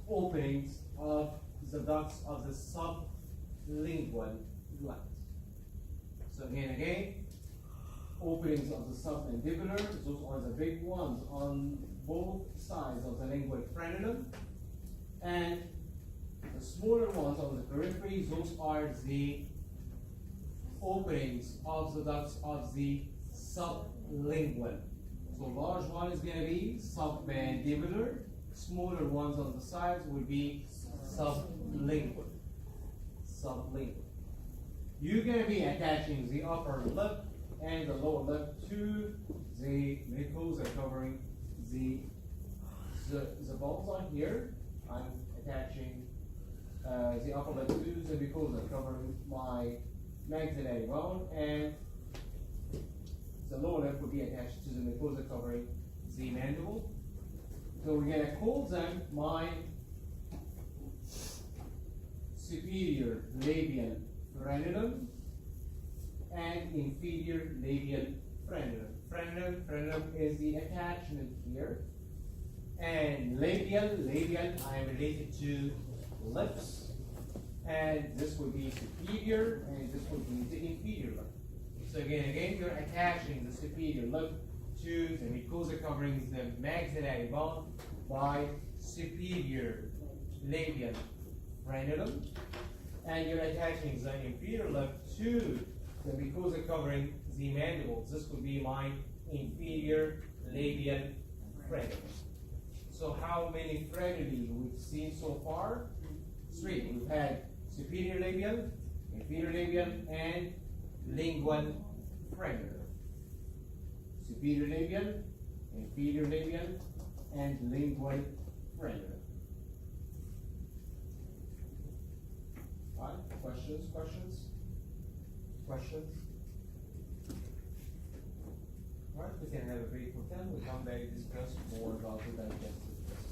openings of the ducts of the sublingual glands. So again, openings of the submandibular, those are the big ones on both sides of the lingual frenulum, and the smaller ones on the periphery, those are the openings of the ducts of the sublingual. So large one is going to be submandibular, smaller ones on the sides will be sublingual. Sublingual. You're going to be attaching the upper lip and the lower lip to the mucosa covering the bones on here. I'm attaching the upper lip to the mucosa covering my maxillary bone, and the lower lip will be attached to the mucosa covering the mandible. So we're going to call them my superior labial frenulum and inferior labial frenulum. Frenulum is the attachment here. And labial, I am related to lips. And this will be superior, and this will be the inferior lip. So again, you're attaching the superior lip to the mucosa covering the maxillary bone by superior labial frenulum. And you're attaching the inferior lip to the mucosa covering the mandibles. This will be my inferior labial frenulum. So how many frenuli we've seen so far? 3. We've had superior labial, inferior labial, and lingual frenulum. Superior labial, inferior labial, and lingual frenulum. All right, questions? All right, we can have a break for 10. We'll come back and discuss more about the digestive system.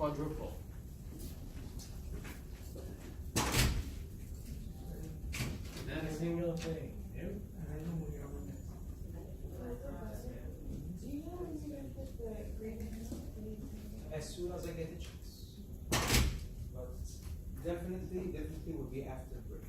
quadruple. Not a single thing. Nope. As soon as I get a chance. But definitely will be after break.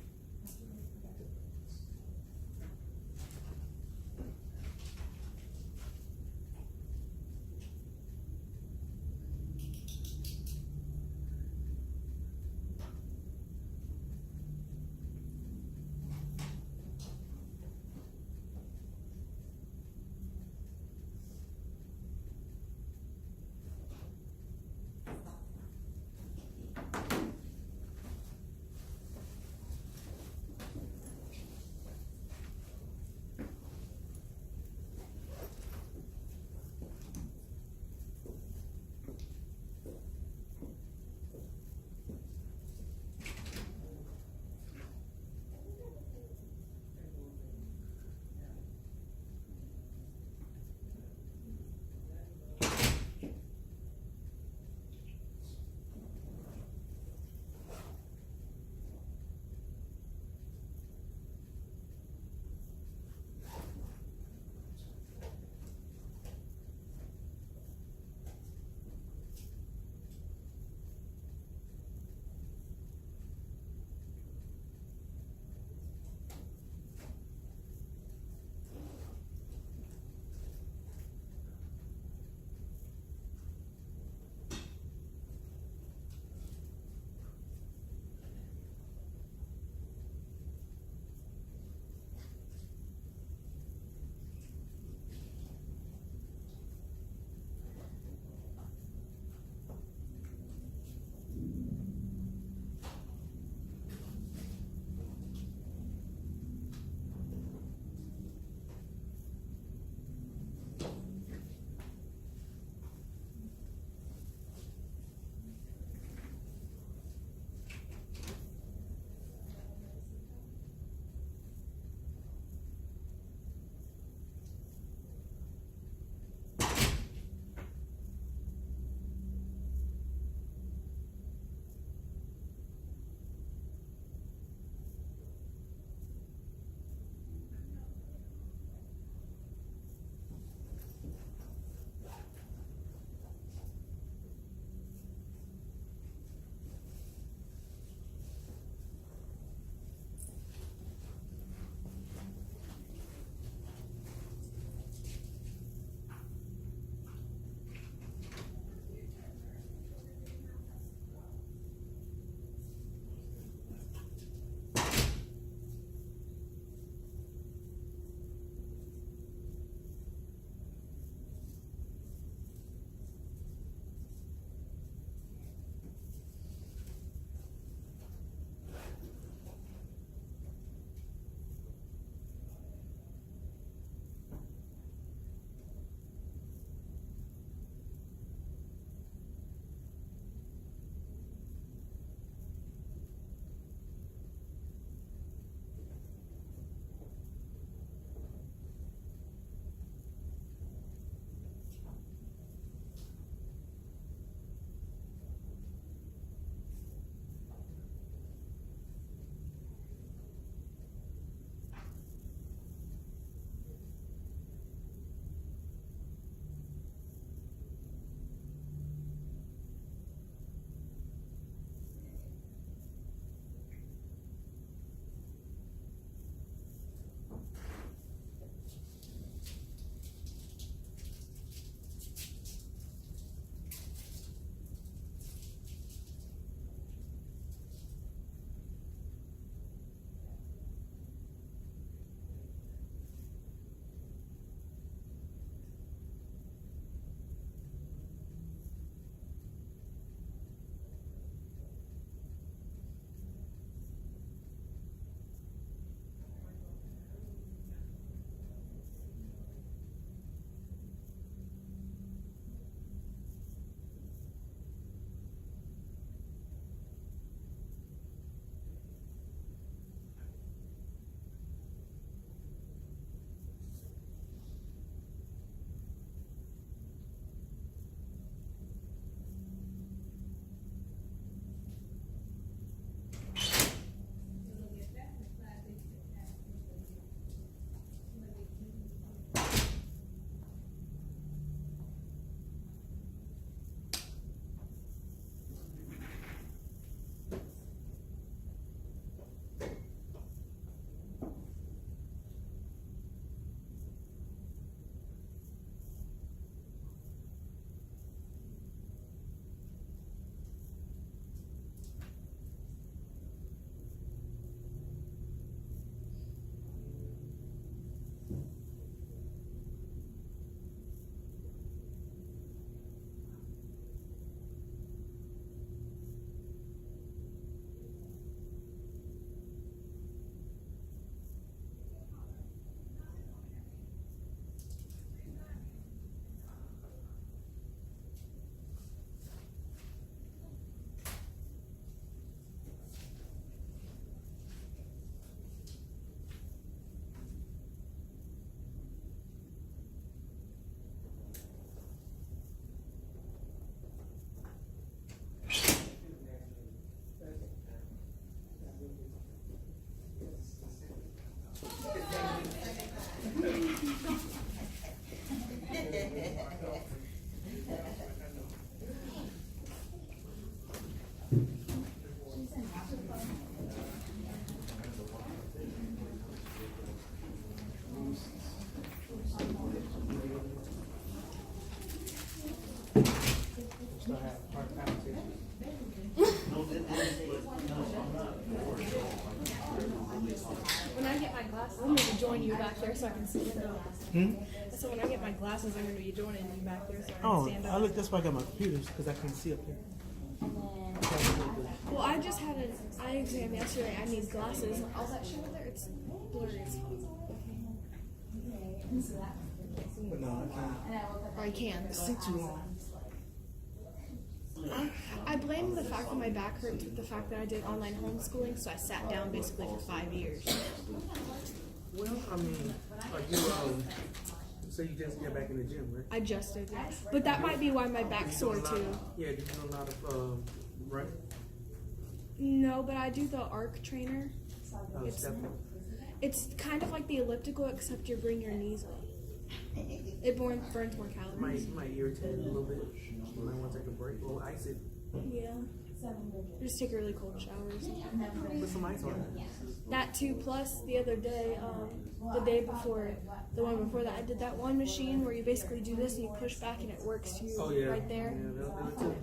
my glasses, I'm gonna join you back there so I can stand up. So when I get my glasses, I'm gonna be joining you back there so I can stand up. That's why I got my computers, because I can't see up here. Well, I just had an eye exam yesterday. I need glasses. All that shit up there, it's blurry as fuck. But no, I can't. Or I can. It's too long. I blame the fact that my back hurt to the fact that I did online homeschooling, so I sat down basically for 5 years. Well, I mean, like you, so you just get back in the gym, right? I just did, yeah. But that might be why my back's sore too. Yeah, you do a lot of, right? No, but I do the arc trainer. Step. It's kind of like the elliptical, except you bring your knees up. It burns more calories. Might irritate it a little bit. You might want to take a break. Well, ice it. Yeah. Just take a really cold shower or something. Put some ice on it. That too, plus the other day, the day before, the one before that, I did that one machine where you basically do this and you push back and it works you right there. Yeah, they'll do it too.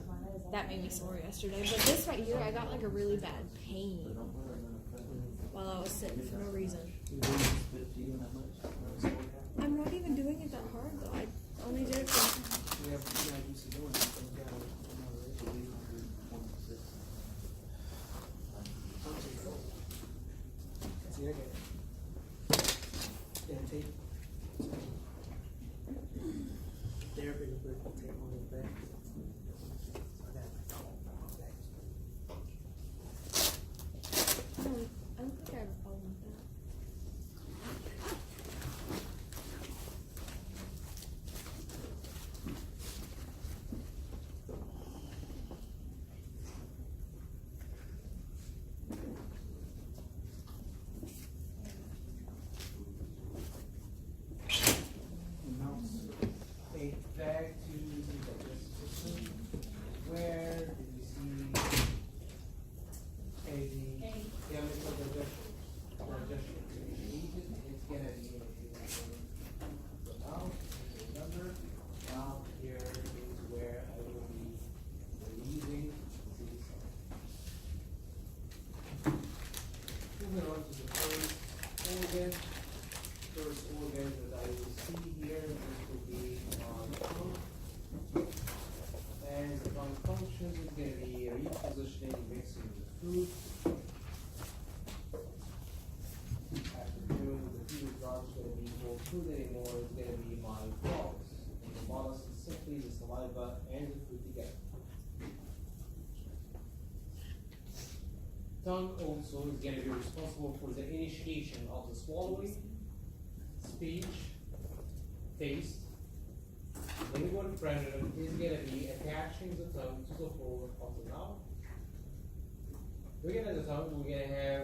That made me sore yesterday. But this right here, I got like a really bad pain while I was sitting for no reason. I'm not even doing it that hard though. I only did it for... See, I got it. Yeah, tape. Therapy to put tape on his back. So I got my back. I don't think I have a problem with that. Back to the digestive system. Where did we see the chemical digestion? Digestion. It's gonna be so now, remember, now here is where I will be releasing these. Moving on to the first organ. First organ that I will see here, this will be on tongue. And the tongue function is going to be repositioning, mixing the food. After doing the food is not going to be whole food anymore, it's going to be my bolus. And the bolus is simply the saliva and the food together. Tongue also is going to be responsible for the initiation of the swallowing, speech, taste. Lingual pressure is going to be attaching the tongue to the floor of the mouth. Looking at the tongue, we're going to have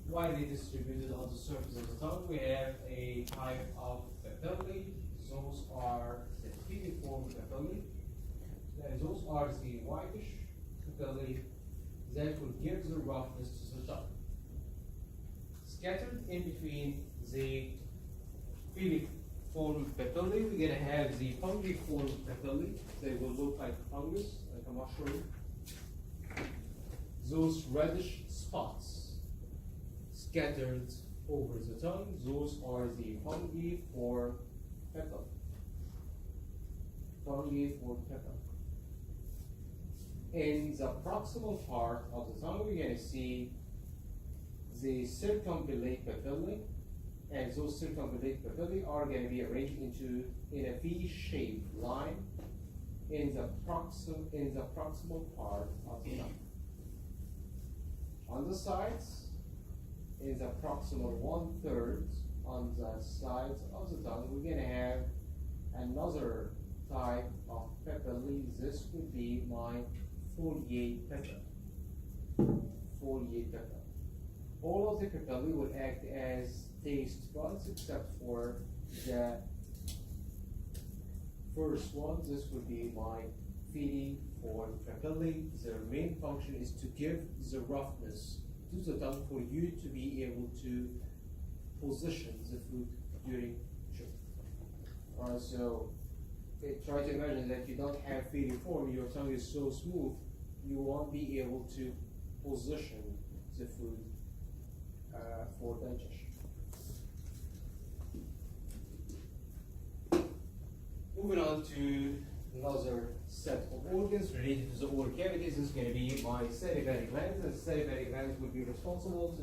widely distributed on the surface of the tongue. We have a type of papillae. Those are the filiform papillae. And those are the whitish papillae that will give the roughness to the tongue. Scattered in between the filiform papillae, we're going to have the fungiform papillae. They will look like fungus, like a mushroom. Those reddish spots scattered over the tongue, those are the fungiform papillae. Fungiform papillae. In the proximal part of the tongue, we're going to see the circumambulate papillae, and those circumambulate papillae are going to be arranged in a V-shaped line in the proximal part of the tongue. On the sides, in the proximal 1/3 on the sides of the tongue, we're going to have another type of papillae. This would be my foliate papillae. Foliate papillae. All of the papillae will act as taste buds except for the first one. This would be my filiform papillae. Their main function is to give the roughness to the tongue for you to be able to position the food during chewing. Alright, so try to imagine that you don't have filiform, your tongue is so smooth, you won't be able to position the food for digestion. Moving on to another set of organs related to the oral cavities is going to be my salivary glands. And salivary glands will be responsible to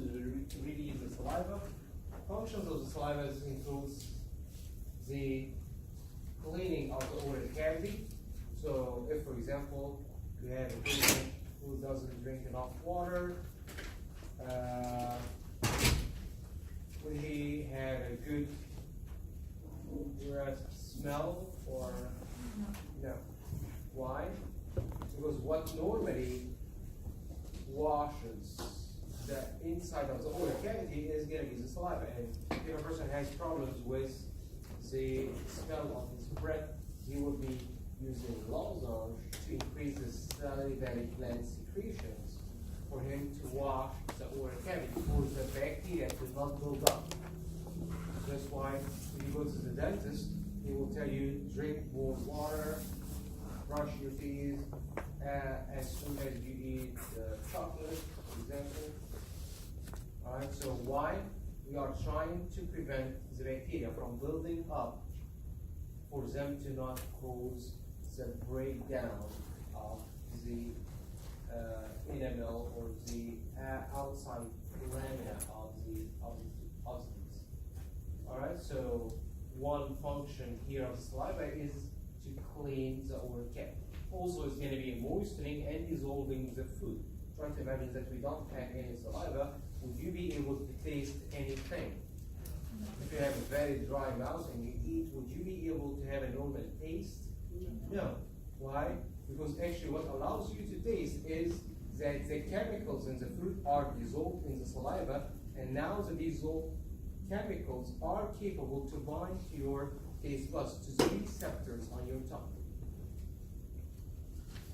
release the saliva. Functions of the saliva includes the cleaning of the oral cavity. So if, for example, you have a patient who doesn't drink enough water, will he have a good smell or no? Why? Because what normally washes the inside of the oral cavity is going to be the saliva. And if a person has problems with the smell of his breath, he will be using lozenge to increase the salivary gland secretions for him to wash the oral cavity, for the bacteria to not build up. That's why when you go to the dentist, he will tell you drink more water, brush your teeth as soon as you eat chocolate, for example. Alright, so why? We are trying to prevent the bacteria from building up for them to not cause the breakdown of the enamel or the outside lamina of these. Alright, so one function here of the saliva is to clean the oral cavity. Also, it's going to be moistening and dissolving the food. Try to imagine that we don't have any saliva. Would you be able to taste anything? If you have a very dry mouth and you eat, would you be able to have a normal taste? No. Why? Because actually what allows you to taste is that the chemicals in the fruit are dissolved in the saliva, and now the dissolved chemicals are capable to bind to your taste buds, to the receptors on your tongue.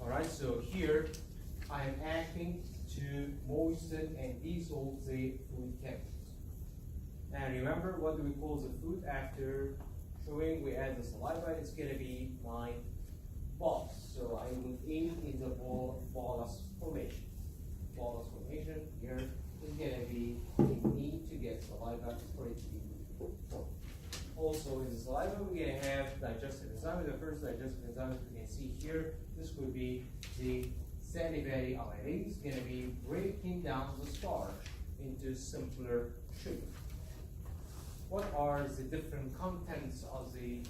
Alright, so here I am acting to moisten and dissolve the food chemicals. And remember, what do we call the food after chewing? We add the saliva. It's going to be my bolus. So I will aim in the bolus formation. Bolus formation here is going to be we need to get saliva for it to be formed. Also, in the saliva, we're going to have digestive enzymes. The first digestive enzyme we can see here, this could be the salivary amylase. It's going to be breaking down the starch into simpler sugar. What are the different contents of the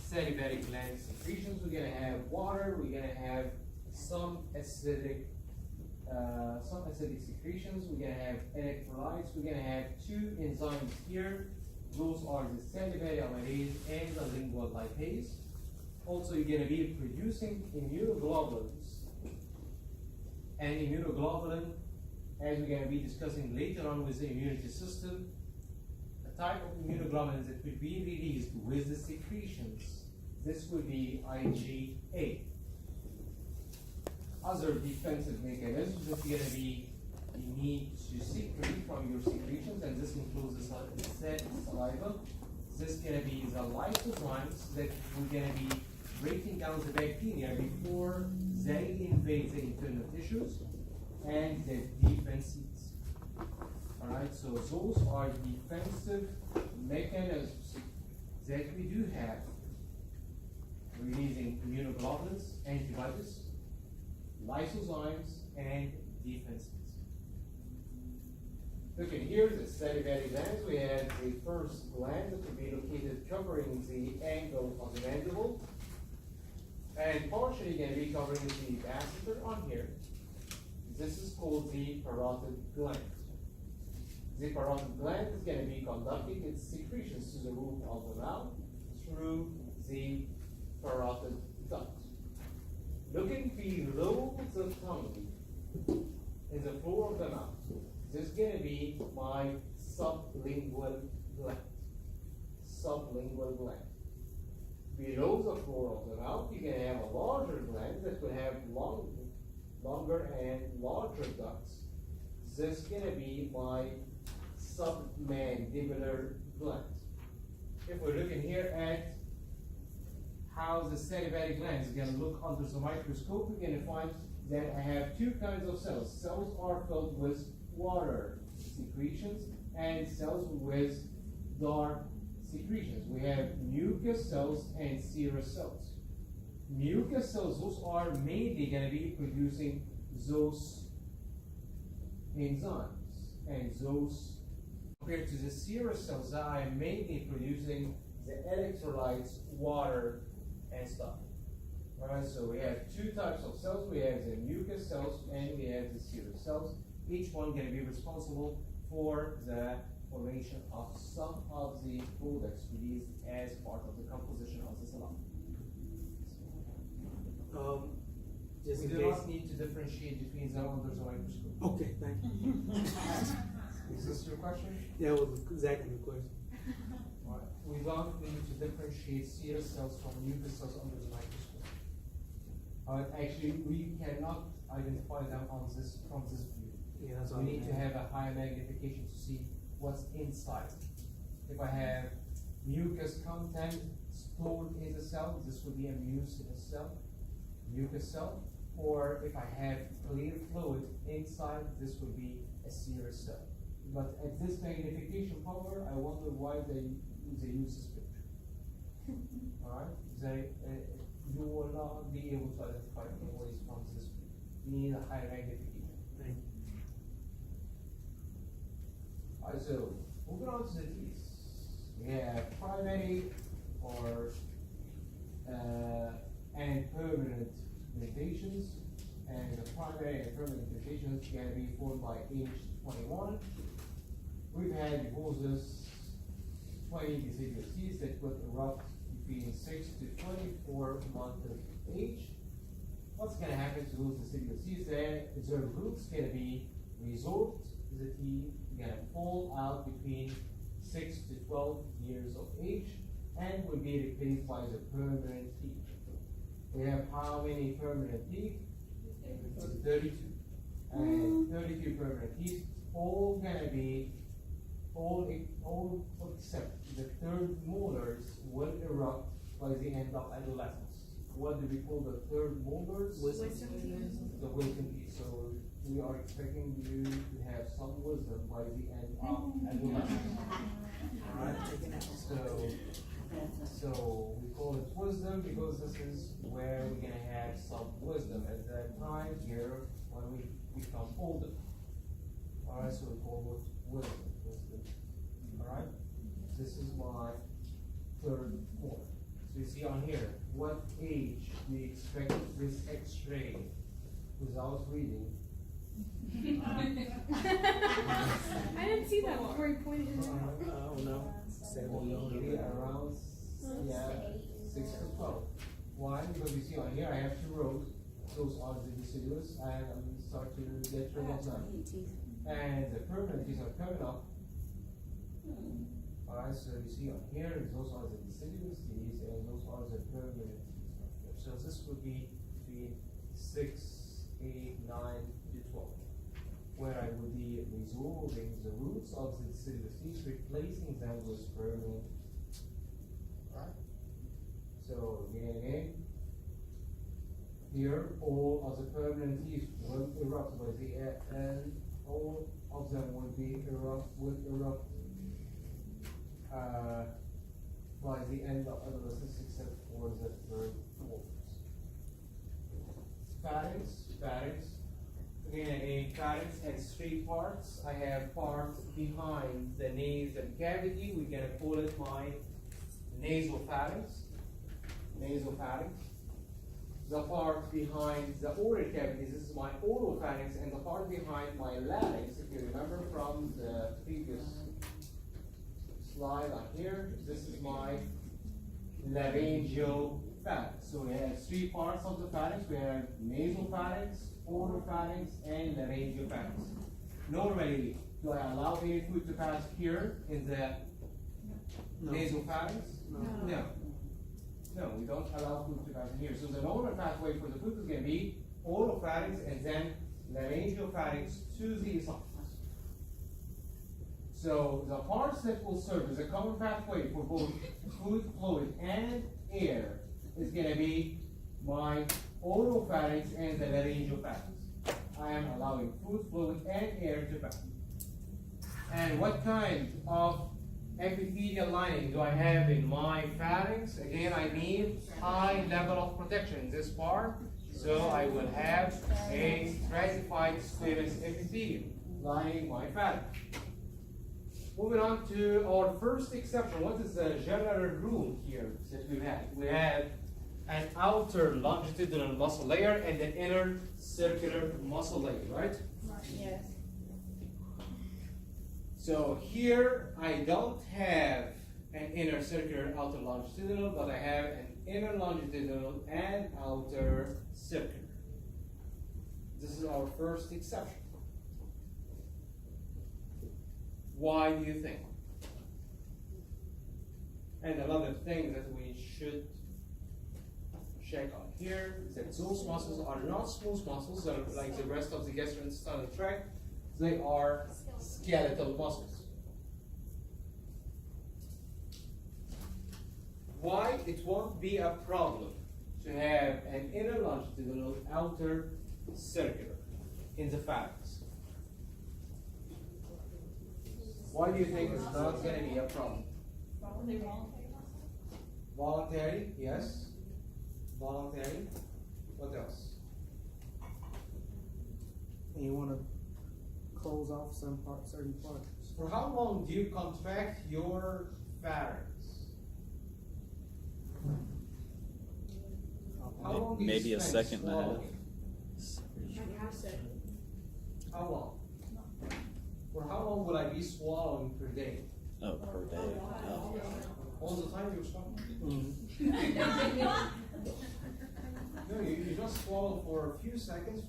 salivary gland secretions? We're going to have water. We're going to have some acidic secretions. We're going to have electrolytes. We're going to have two enzymes here. Those are the salivary amylase and the lingual lipase. Also, you're going to be producing immunoglobulins. And immunoglobulin, as we're going to be discussing later on with the immunity system, the type of immunoglobulins that will be released with the secretions, this will be IgA. Other defensive mechanisms that you're going to be you need to secrete from your secretions, and this includes the saliva. This is going to be the lysozymes that we're going to be breaking down the bacteria before they invade the internal tissues, and the defenses. Alright, so those are defensive mechanisms that we do have, releasing immunoglobulins, antibodies, lysozymes, and defenses. Looking here, the salivary glands, we have the first gland that will be located covering the angle of the mandible, and partially going to be covering the masseter on here. This is called the parotid gland. The parotid gland is going to be conducting its secretions to the roof of the mouth through the parotid duct. Looking below the tongue, in the floor of the mouth, this is going to be my sublingual gland. Sublingual gland. Below the floor of the mouth, you're going to have a larger gland that will have longer and larger ducts. This is going to be my submandibular gland. If we're looking here at how the salivary gland is going to look under the microscope, we're going to find that I have two kinds of cells. Cells are filled with water. secretions and cells with dark secretions. We have mucus cells and serous cells. Mucus cells, those are mainly going to be producing those enzymes, and those compared to the serous cells that are mainly producing the electrolytes, water, and stuff. Alright, so we have two types of cells. We have the mucus cells and we have the serous cells. Each one going to be responsible for the formation of some of the products released as part of the composition of the cell. Just We in do case. not need to differentiate between them under the microscope. Okay, thank you. Is this your question? That was exactly the question. Alright. We don't need to differentiate serous cells from mucus cells under the microscope. Actually, we cannot identify them on this from this view. Yeah, that's all. We need to have a higher magnification to see what's inside. If I have mucus content stored in the cell, this would be a mucinous cell, mucus cell. Or if I have clear fluid inside, this would be a serous cell. But at this magnification power, I wonder why they use this picture. Alright? You will not be able to identify anyways from this view. You need a higher magnification. Thank you. Alright, so moving on to the teeth. We have primary or and permanent dentations, and the primary and permanent dentations can be formed by age 21. We've had before this 20 deciduous teeth that would erupt between 6 to 24 months of age. What's going to happen to those deciduous teeth? Their roots going to be resorbed. The teeth going to fall out between 6 to 12 years of age and will be replaced by the permanent teeth. We have how many permanent teeth? 32. And 32 permanent teeth, all going to be, all except the third molars will erupt by the end of adolescence. What do we call the third molars? Wisdom. The wisdom teeth. So we are expecting you to have some wisdom by the end of adolescence. Alright? So we call it wisdom because this is where we're going to have some wisdom at that time here when we become older. Alright, so we call it wisdom. Alright? This is my third molar. So you see on here, what age do you expect this X-ray without reading? I didn't see that before you pointed it out. I don't know. 7 Maybe around 6 to 12. Why? Because you see on here I have two rows. Those are the deciduous, and I'm start to get rid of them. And the permanent teeth are coming up. Alright, so you see on here, those are the deciduous teeth, and those are the permanent teeth. So this would be between 6, 8, 9 to 12. Where I would be resolving the roots of the deciduous teeth, replacing them with permanent. Alright? So again, here all of the permanent teeth will erupt by the end. All of them will erupt by the end of adolescence, except for the third molars. Pharynx. Again, pharynx has three parts. I have part behind the nasal cavity. We're going to call it my nasopharynx. The part behind the oral cavity, this is my oropharynx, and the part behind my larynx, if you remember from the previous slide on here, this is my laryngeal pharynx. So we have three parts of the pharynx. We have nasopharynx, oropharynx, and laryngeal pharynx. Normally, do I allow any food to pass here in the nasopharynx? No. No, we don't allow food to pass in here. So the normal pathway for the food is going to be oropharynx and then laryngeal pharynx to the esophagus. So the parts that will serve as a common pathway for both food, fluid, and air is going to be my oropharynx and the laryngeal pharynx. I am allowing food, fluid, and air to pass. And what kind of epithelial lining do I have in my pharynx? Again, I need high level of protection in this part. So I will have a stratified squamous epithelium lining my pharynx. Moving on to our first exception. What is the general rule here that we have? We have an outer longitudinal muscle layer and an inner circular muscle layer, right? Yes. So here I don't have an inner circular outer longitudinal, but I have an inner longitudinal and outer circular. This is our first exception. Why do you think? And another thing that we should check on here is that those muscles are not smooth muscles that are like the rest of the gastrointestinal tract. They are skeletal muscles. Why it won't be a problem to have an inner longitudinal outer circular in the pharynx? Why do you think it's not going to be a problem? Voluntary, yes. Voluntary. What else? And you want to close off some part, certain parts. For how long do you contract your pharynx? How long do you Maybe a spend second and a half. swallowing? How long? For how long will I be swallowing per day? Oh, per day. Oh. All the time you're swallowing? Mm-hmm. No, you just swallow for a few seconds.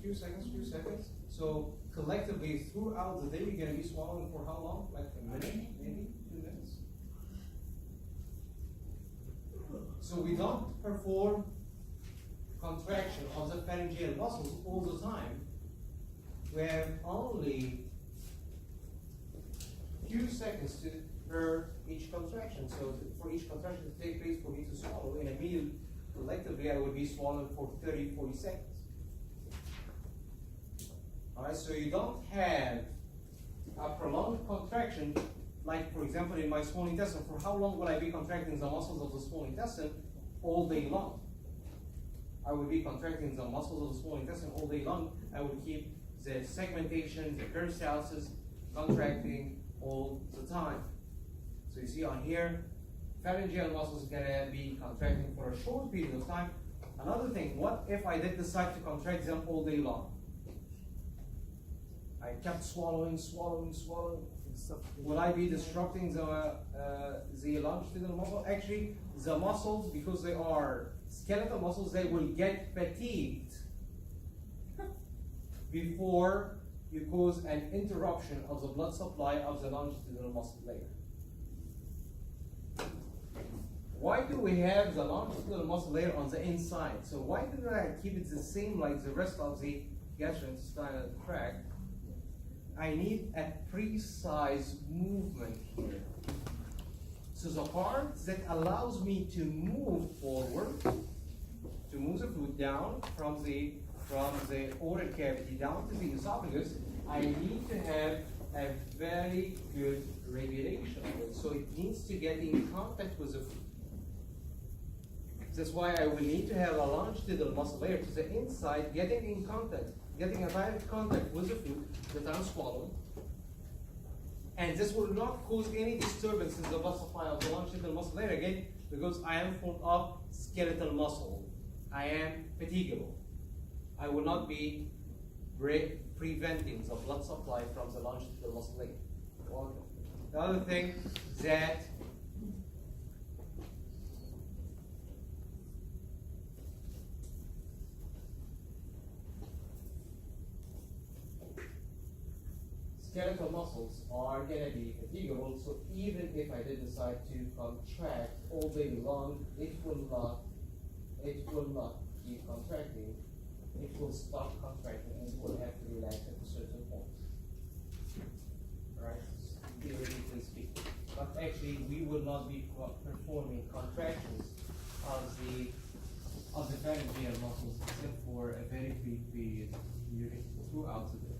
So collectively throughout the day, you're going to be swallowing for how long? Like a minute, maybe 2 minutes? So we don't perform contraction of the pharyngeal muscles all the time. We have only few seconds per each contraction. So for each contraction to take place for me to swallow in a meal, collectively I would be swallowing for 30, 40 seconds. Alright, so you don't have a prolonged contraction, like for example in my small intestine. For how long will I be contracting the muscles of the small intestine? All day long. I would be contracting the muscles of the small intestine all day long. I would keep the segmentation, the peristalsis contracting all the time. So you see on here, pharyngeal muscles are gonna be contracting for a short period of time. Another thing, what if I did decide to contract them all day long? I kept swallowing. Will I be disrupting the longitudinal muscle? Actually, the muscles, because they are skeletal muscles, they will get fatigued before you cause an interruption of the blood supply of the longitudinal muscle layer. Why do we have the longitudinal muscle layer on the inside? So why didn't I keep it the same like the rest of the gastrointestinal tract? I need a precise movement here. So the part that allows me to move forward, to move the food down from the oral cavity down to the esophagus, I need to have a very good regulation of it. So it needs to get in contact with the food. That's why I will need to have a longitudinal muscle layer to the inside, getting in contact, getting a direct contact with the food that I'm swallowing. And this will not cause any disturbance in the blood supply of the longitudinal muscle layer again, because I am full of skeletal muscle. I am fatigable. I will not be preventing the blood supply from the longitudinal muscle layer. The other thing that skeletal muscles are going to be fatigable, so even if I did decide to contract all day long, it will not keep contracting. It will stop contracting and it will have to relax at a certain point. Alright, theoretically speaking. But actually, we will not be performing contractions of the pharyngeal muscles except for a very brief period throughout the day.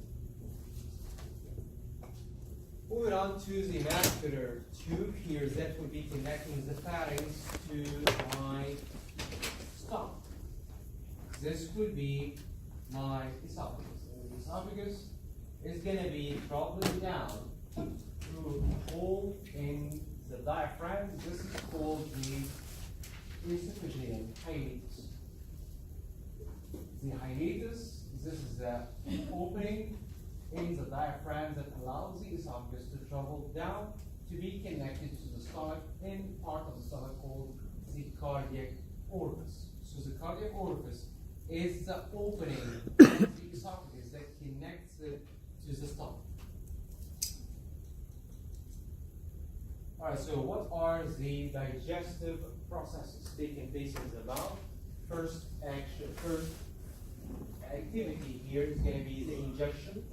moving on to the muscular tube here that will be connecting the pharynx to my stomach. This would be my esophagus. And the esophagus is going to be traveling down through a hole in the diaphragm. This is called the esophageal hiatus. The hiatus, this is the opening in the diaphragm that allows the esophagus to travel down to be connected to the stomach in part of the stomach called the cardiac orifice. So the cardiac orifice is the opening of the esophagus that connects it to the stomach. Alright, so what are the digestive processes taking place in the mouth? First activity here is going to be the ingestion.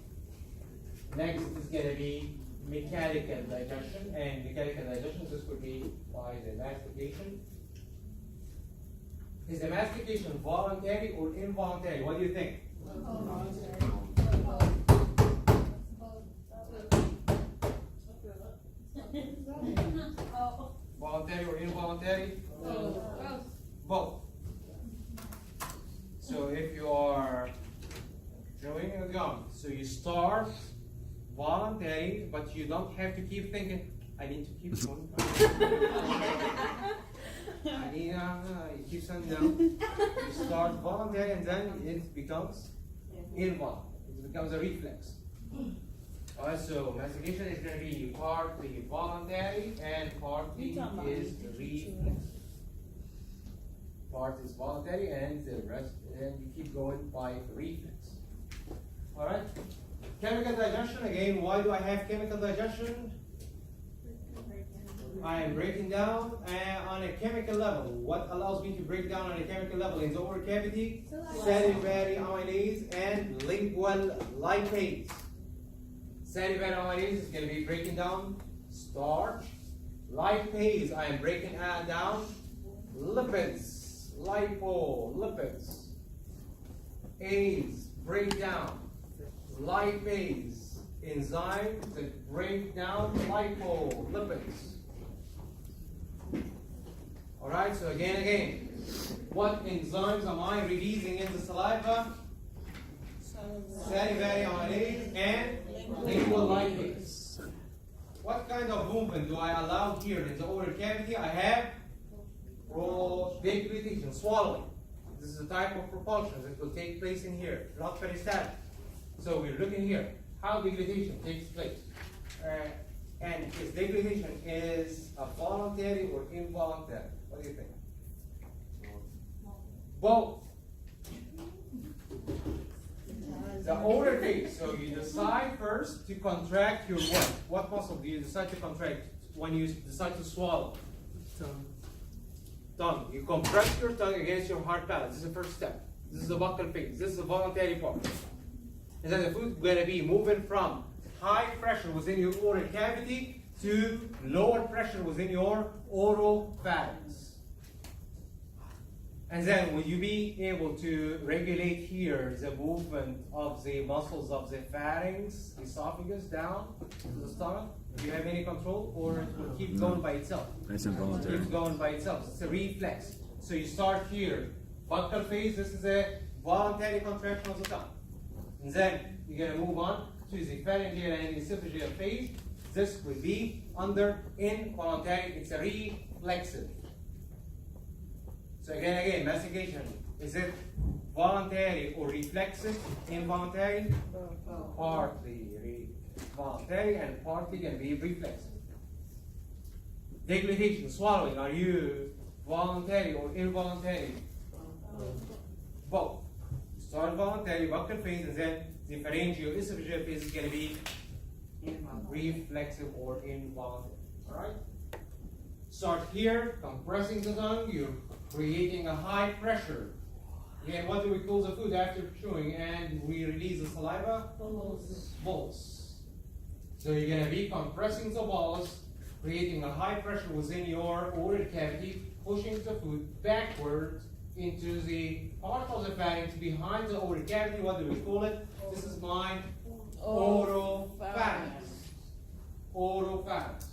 Next is going to be mechanical digestion, and mechanical digestion, this would be by the mastication. Is the mastication voluntary or involuntary? What do you think? Voluntary or involuntary? Both. So if you are chewing a gum, so you start voluntary, but you don't have to keep thinking, I need to keep going. It keeps on down. You start voluntary and then it becomes involuntary. It becomes a reflex. Alright, so mastication is going to be partly voluntary and partly is reflex. Part is voluntary and the rest, and you keep going by reflex. Alright? Chemical digestion, again, why do I have chemical digestion? I am breaking down on a chemical level. What allows me to break down on a chemical level in the oral cavity? Salivary amylase and lingual lipase. Salivary amylase is going to be breaking down starch. Lipase, I am breaking down lipids, lipolipids. A's, break down lipase, enzymes that break down lipolipids. Alright, so again, what enzymes am I releasing in the saliva? Salivary amylase and lingual lipase. What kind of movement do I allow here in the oral cavity? I have deglutition, swallowing. This is a type of propulsion that will take place in here, not peristaltic. So we're looking here, how deglutition takes place. And if deglutition is a voluntary or involuntary, what do you think? Both. The oral phase, so you decide first to contract your what? What muscle do you decide to contract when you decide to swallow? Tongue. You compress your tongue against your hard palate. This is the first step. This is the buccal phase. This is the voluntary part. And then the food is going to be moving from high pressure within your oral cavity to lower pressure within your oral pharynx. And then will you be able to regulate here the movement of the muscles of the pharynx, esophagus down to the stomach? Do you have any control, or it will keep going by itself? That's involuntary. It keeps going by itself. It's a reflex. So you start here, buccal phase. This is a voluntary contraction of the tongue. And then you're going to move on to the pharyngeal and esophageal phase. This will be under involuntary. It's a reflexive. So again, mastication. Is it voluntary or reflexive? Involuntary? Partly voluntary and partly can be reflexive. Deglutition, swallowing. Are you voluntary or involuntary? Both. Start voluntary, buccal phase, and then the pharyngeal esophageal phase is going to be reflexive or involuntary. Alright? Start here, compressing the tongue, you're creating a high pressure. Again, what do we call the food after chewing and we release the saliva? Bolus. So you're going to be compressing the bolus, creating a high pressure within your oral cavity, pushing the food backwards into the part of the pharynx behind the oral cavity. What do we call it? This is my oral pharynx. oropharynx.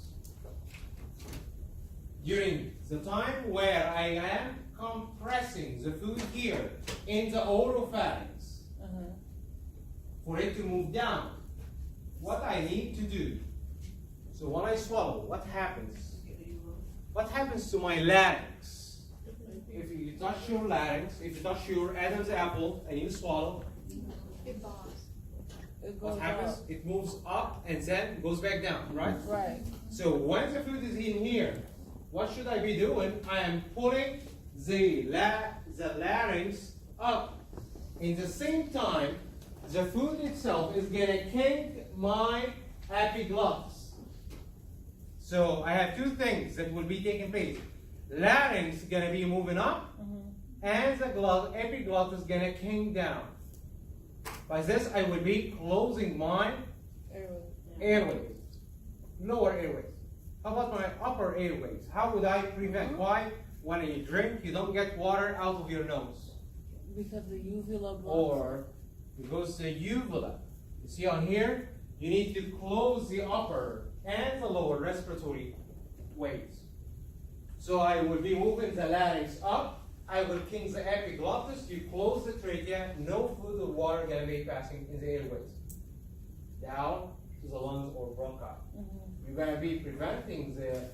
During the time where I am compressing the food here in the oropharynx, for it to move down, what I need to do. So when I swallow, what happens? What happens to my larynx? If you touch your larynx, if you touch your Adam's apple and you swallow, It bombs. what happens? It moves up and then goes back down, right? Right. So when the food is in here, what should I be doing? I am pulling the larynx up. In the same time, the food itself is going to kink my epiglottis. So I have two things that will be taking place. Larynx is going to be moving up, and the epiglottis is going to kink down. By this, I will be closing my airways, lower airways. How about my upper airways? How would I prevent? Why? When you drink, you don't get water out of your nose. Because the uvula blocks. Or because the uvula. You see on here, you need to close the upper and the lower respiratory ways. So I will be moving the larynx up. I will kink the epiglottis. You close the trachea. No food or water going to be passing in the airways. Down to the lungs or bronchi. You're going to be preventing the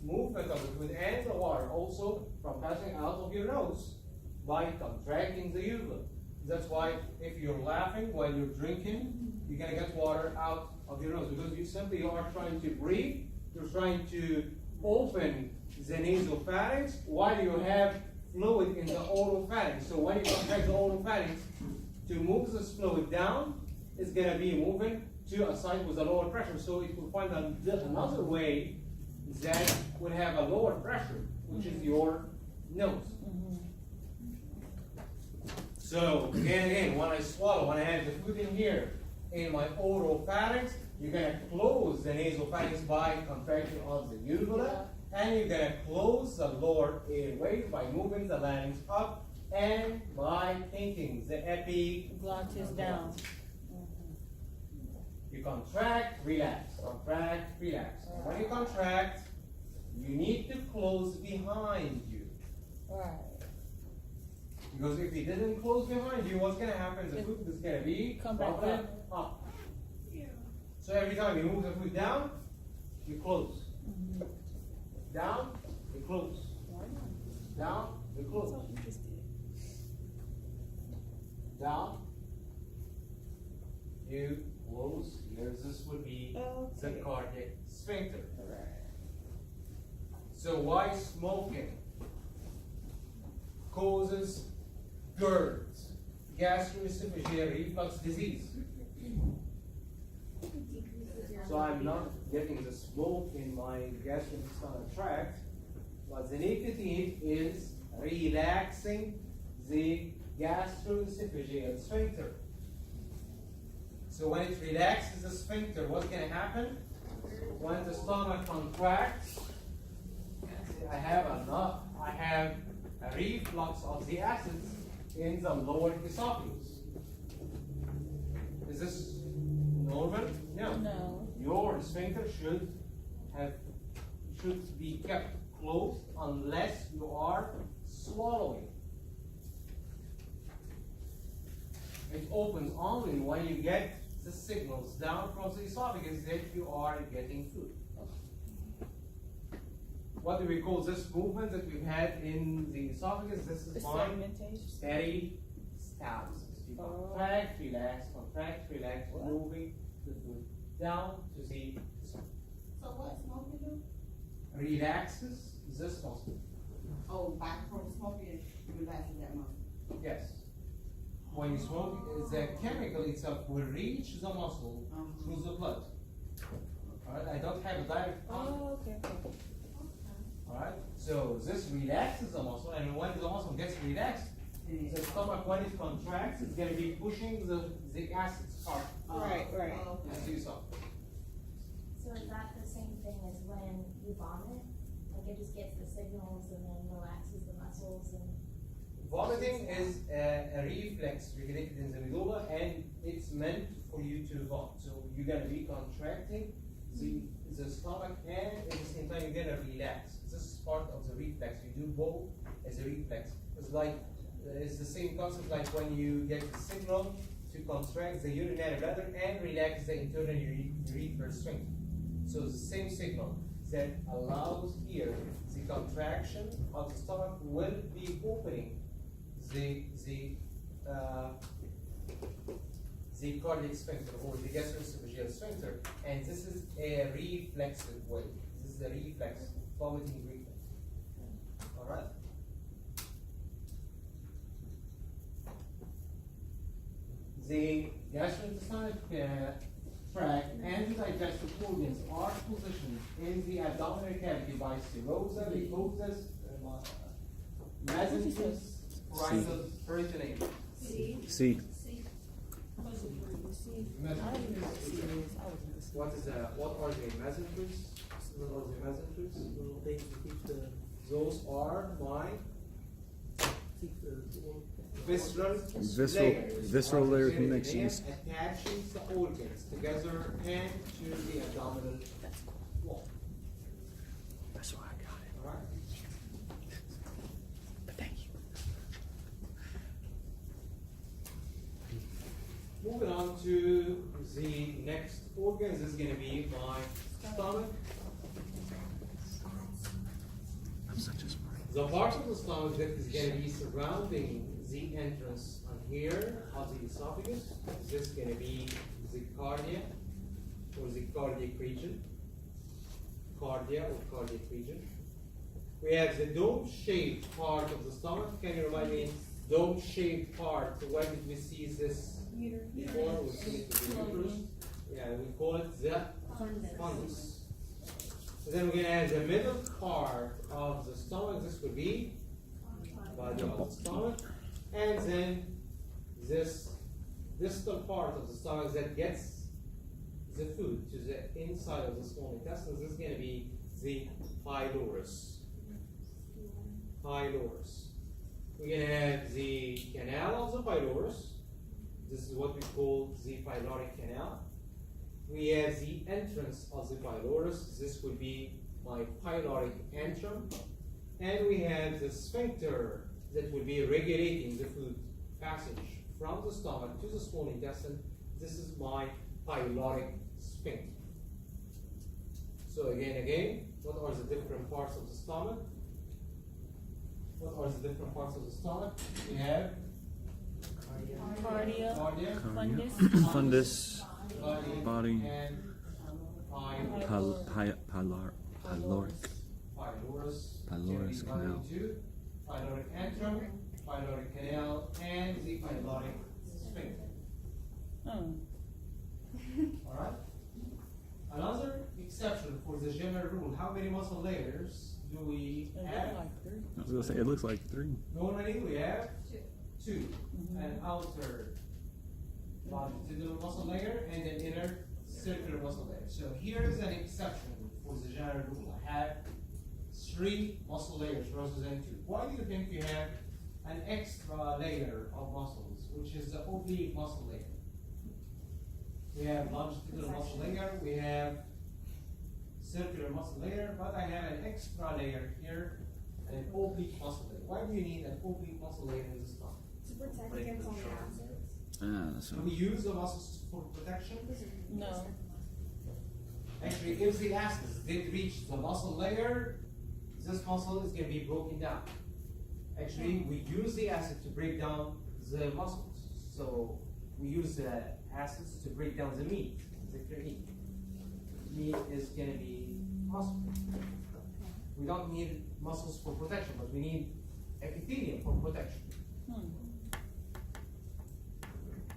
movement of the food and the water also from passing out of your nose by contracting the uvula. That's why if you're laughing while you're drinking, you're going to get water out of your nose because you simply are trying to breathe. You're trying to open the nasopharynx while you have fluid in the oropharynx. So when you contract the oropharynx, to move this fluid down, it's going to be moving to a site with a lower pressure. So it will find another way that will have a lower pressure, which is your nose. So again, when I swallow, when I have the food in here, in my oropharynx, you're going to close the nasopharynx by contraction of the uvula, and you're going to close the lower airway by moving the larynx up and by kinking the epiglottis down. You contract, relax, contract, relax. When you contract, you need to close behind you. Right. Because if you didn't close behind you, what's going to happen? The food is going to be Come back bubbling up. So every time you move the food down, you close. Down, you close. Down, you close. Down, you close. Here, this would be the cardiac sphincter. So why smoking causes GERD, gastroesophageal reflux disease? So I'm not getting the smoke in my gastrointestinal tract, but the nicotine is relaxing the gastroesophageal sphincter. So when it relaxes the sphincter, what's going to happen? When the stomach contracts, I have a reflux of the acids in the lower esophagus. Is this normal? No. No. Your sphincter should be kept closed unless you are swallowing. It opens only when you get the signals down from the esophagus that you are getting food. What do we call this movement that we've had in the esophagus? This is peristalsis. You contract, relax, moving the food down to the esophagus. So what smoking do? Relaxes this muscle. Oh, by from smoking, relaxing that muscle. Yes. When you smoke, the chemical itself will reach the muscle through the blood. Alright, I don't have a direct contact. Oh, okay. Alright, so this relaxes the muscle, and when the muscle gets relaxed, the stomach, when it contracts, it's going to be pushing the acids up. Right. Into the esophagus. So is that the same thing as when you vomit? Like it just gets the signals and then relaxes the muscles and... Vomiting is a reflex regulated in the medulla, and it's meant for you to vomit. So you're going to be contracting the the stomach, and at the same time you're gonna relax. This is part of the reflex. You do both as a reflex. It's like it's the same concept like when you get the signal to contract the urinary bladder and relax the internal urethral sphincter. So the same signal that allows here the contraction of the stomach will be opening the cardiac sphincter or the gastroesophageal sphincter, and this is a reflexive way. This is a reflex, vomiting reflex. All right. The gastrointestinal tract and the digestive organs are positioned in the abdominal cavity by serosa, mucosa, mesenterous, parietal peritoneum. See. What is that? What are the mesenterous? What are the mesenterous? Little things to keep the Those are my keep the Visceral layer connections. attaching the organs together and to the abdominal wall. That's why I got it. All right. But thank you. Moving on to the next organ. This is going to be my stomach. I'm such a smart. The part of the stomach that is going to be surrounding the entrance on here of the esophagus, this is going to be the cardia or the cardiac region. Cardia or cardiac region. We have the dome-shaped part of the stomach. Can you remind me? Dome-shaped part. When did we see this before? We see it in the uterus. Yeah, we call it the fundus. So then we're going to have the middle part of the stomach. This would be body of the stomach. And then this distal part of the stomach that gets the food to the inside of the small intestines. This is going to be the pylorus. Pylorus. We're going to have the canal of the pylorus. This is what we call the pyloric canal. We have the entrance of the pylorus. This would be my pyloric antrum. And we have the sphincter that will be regulating the food passage from the stomach to the small intestine. This is my pyloric sphincter. So again, what are the different parts of the stomach? What are the different parts of the stomach? We have Cardia, cardia, Fundus, body, and pylorus canal. Pyloric antrum, pyloric canal, and the pyloric sphincter. Alright? Another exception for the general rule, how many muscle layers do we have? I was gonna say it looks like 3. Normally we have two. An outer longitudinal muscle layer and an inner circular muscle layer. So here is an exception for the general rule. I have 3 muscle layers rather than 2. Why do you think you have an extra layer of muscles, which is the oblique muscle layer? We have longitudinal muscle layer, we have circular muscle layer, but I have an extra layer here, an oblique muscle layer. Why do you need an oblique muscle layer in the stomach? To protect against all the acids. So Do we use the muscles for protection? no. Actually, if the acids did reach the muscle layer, this muscle is going to be broken down. Actually, we use the acid to break down the muscles. So we use the acids to break down the meat, the meat. Meat is going to be muscle. We don't need muscles for protection, but we need epithelium for protection.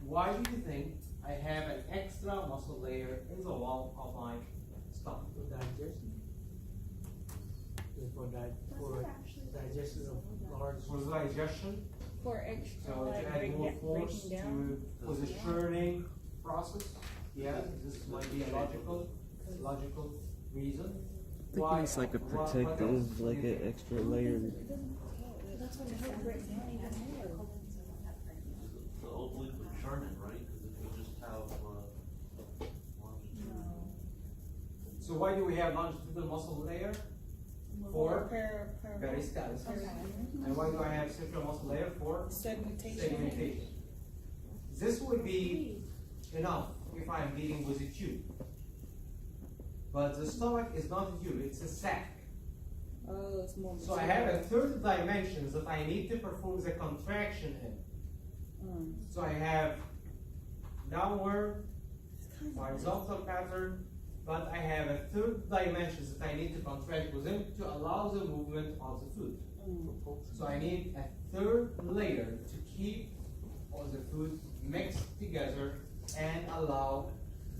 Why do you think I have an extra muscle layer in the wall of my stomach? for digestion. For digestion of large. For the digestion, For extra, so like, to add more force breaking down. for the churning process. Yeah, this might be a logical reason. I think it's like a what else protective, do like you an think? extra layer. That's what I heard break down even more. The oblique would churn it, right? Because if you just have longitudinal. So So why do we have longitudinal muscle layer? For peristalsis. And why do I have circular muscle layer? For segmentation. This would be enough if I'm dealing with a tube. But the stomach is not a tube, it's a sac. Oh, it's more. So I have a third dimension that I need to perform the contraction in. So I have downward, horizontal pattern, but I have a third dimension that I need to contract within to allow the movement of the food. So I need a third layer to keep all the food mixed together and allow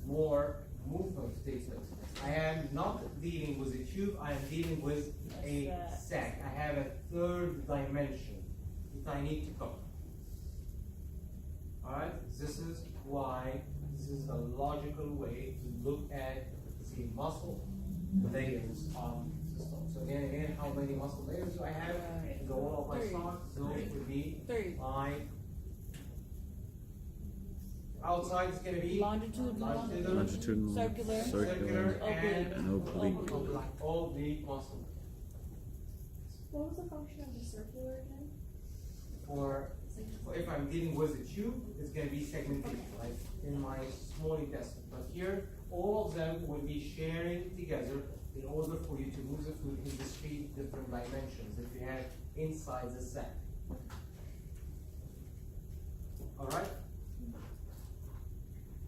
more movement to take place. I am not dealing with a tube, I am dealing with a sac. I have a third dimension that I need to cover. Alright, this is why this is the logical way to look at the muscle layers of the stomach. So again, how many muscle layers do I have in the wall of my stomach? Those would be my outside is going to be Longitudinal, circular, and oblique. oblique muscle. What was the function of the circular again? For if I'm dealing with a tube, it's going to be segmentation, like in my small intestine. But here, all of them will be sharing together in order for you to move the food in the 3 different dimensions that you have inside the sac. All right.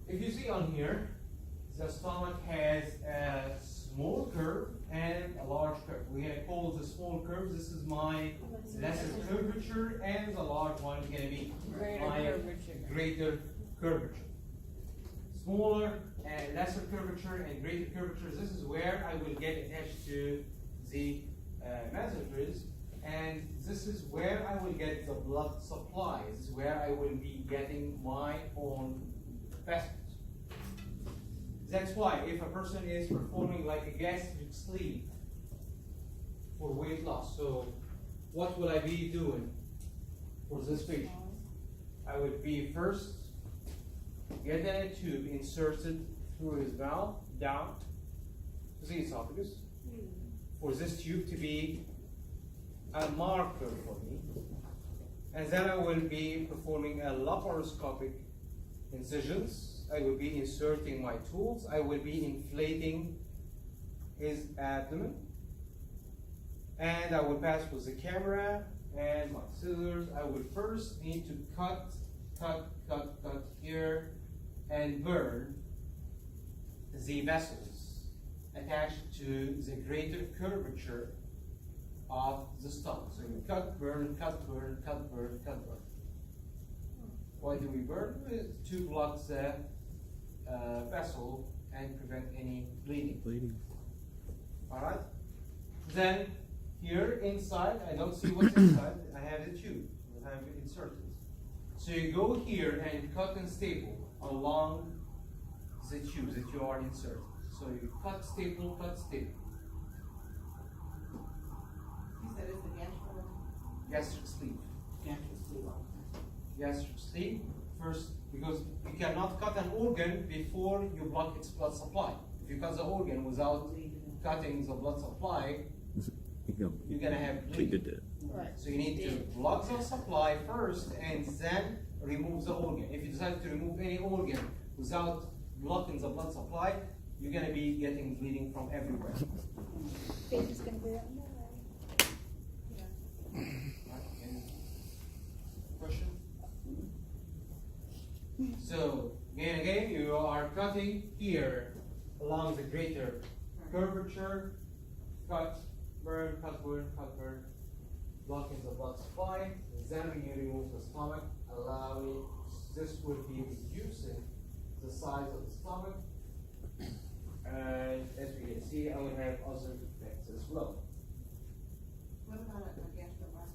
If you see on here, the stomach has a small curve and a large curve. We have called the small curve. This is my lesser curvature, and the large one is going to be my greater curvature. Smaller and lesser curvature and greater curvature. This is where I will get attached to the mesospheres, and this is where I will get the blood supply. This is where I will be getting my own vessels. That's why if a person is performing like a gastric sleeve for weight loss, so what will I be doing for this patient? I would be first getting a tube inserted through his mouth down to the esophagus for this tube to be a marker for me, and then I will be performing a laparoscopic incisions. I will be inserting my tools. I will be inflating his abdomen, and I will pass with the camera and my scissors. I will first need to cut here and burn the vessels attached to the greater curvature of the stomach. So you cut, burn, cut, burn, cut, burn, cut, burn. Why do we burn? To block the vessel and prevent any bleeding. Alright? Then, here inside, I don't see what's inside, I have the tube that I have inserted. So you go here and cut and staple along the tube that you are inserted. So you cut, staple, cut, staple. You said it's a Gastric sleeve. gastric sleeve. Gastric sleeve. First, because you cannot cut an organ before you block its blood supply. If you cut the organ without cutting the blood supply, you're gonna have bleeding. So you need to block the supply first and then remove the organ. If you decide to remove any organ without blocking the blood supply, you're gonna be getting bleeding from everywhere. Baby's gonna be out. Question? So, again, you are cutting here along the greater curvature, cut, burn, cut, burn, cut, burn, blocking the blood supply. Then when you remove the stomach, allowing, this will be reducing the size of the stomach. And as we can see, I will have other effects as well. What about a gastric bypass?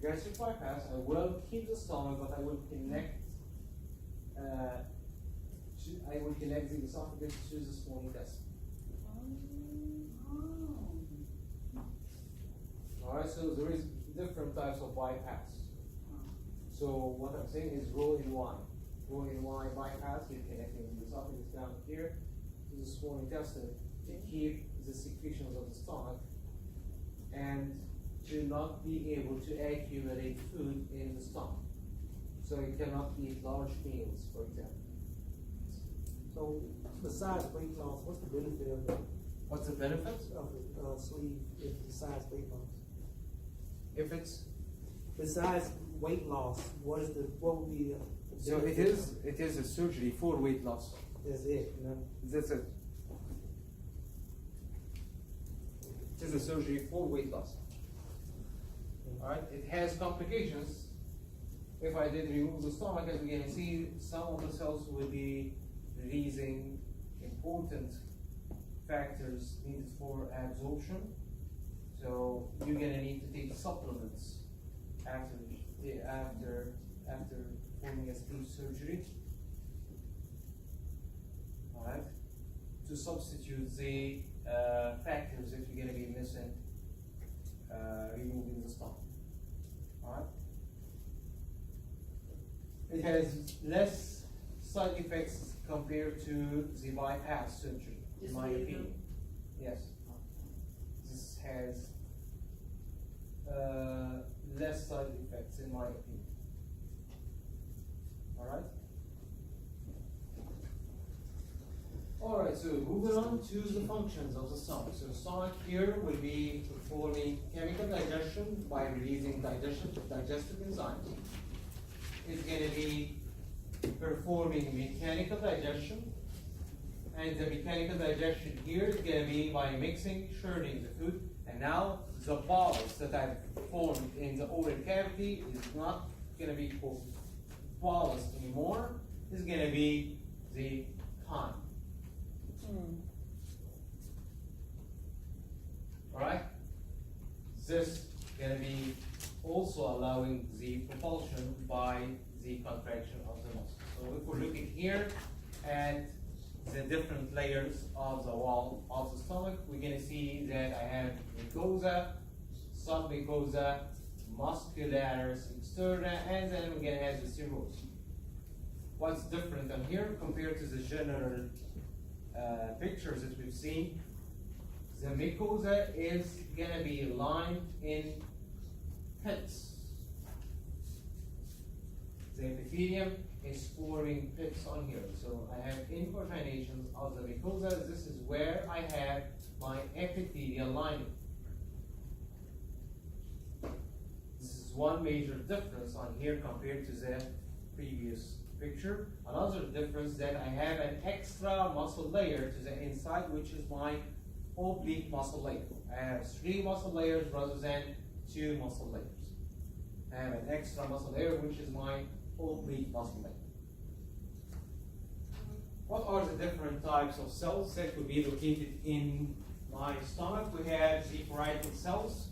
Gastric bypass, I will keep the stomach, but I will connect the esophagus to the small intestine. Alright, so there is different types of bypass. So what I'm saying is row-in-Y. Row-in-Y bypass, you're connecting the esophagus down here to the small intestine. to keep the secretions of the stomach and to not be able to accumulate food in the stomach. So you cannot eat large meals, for example. So besides weight loss, what's the benefit of the What's the benefit? sleeve besides weight loss? If it's Besides weight loss, what would be the so it is a surgery for weight loss. That's it, you know? That's it. It is a surgery for weight loss. Alright, it has complications. If I did remove the stomach, as we can see, some of the cells will be releasing important factors needed for absorption. So you're gonna need to take supplements after performing a sleeve surgery. Alright, to substitute the factors that you're gonna be missing removing the stomach. Alright. It has less side effects compared to the bypass surgery, in my opinion. Yes. This has less side effects, in my opinion. Alright? Alright, so moving on to the functions of the stomach. So the stomach here will be performing chemical digestion by releasing digestive enzymes. It's going to be performing mechanical digestion, and the mechanical digestion here is going to be by mixing, churning the food, and now the balls that I've formed in the oral cavity is not going to be called balls anymore. It's going to be the chyme. Alright? This is going to be also allowing the propulsion by the contraction of the muscle. So if we're looking here at the different layers of the wall of the stomach, we're going to see that I have mucosa, submucosa, muscularis externa, and then we're going to have the cirrhosis. What's different on here compared to the general pictures that we've seen? The mucosa is going to be lined in pits. The epithelium is forming pits on here. So I have incarnations of the mucosa. This is where I have my epithelial lining. This is one major difference on here compared to the previous picture. Another difference that I have an extra muscle layer to the inside, which is my oblique muscle layer. I have 3 muscle layers rather than 2 muscle layers. I have an extra muscle layer, which is my oblique muscle layer. What are the different types of cells that could be located in my stomach? We have the parietal cells,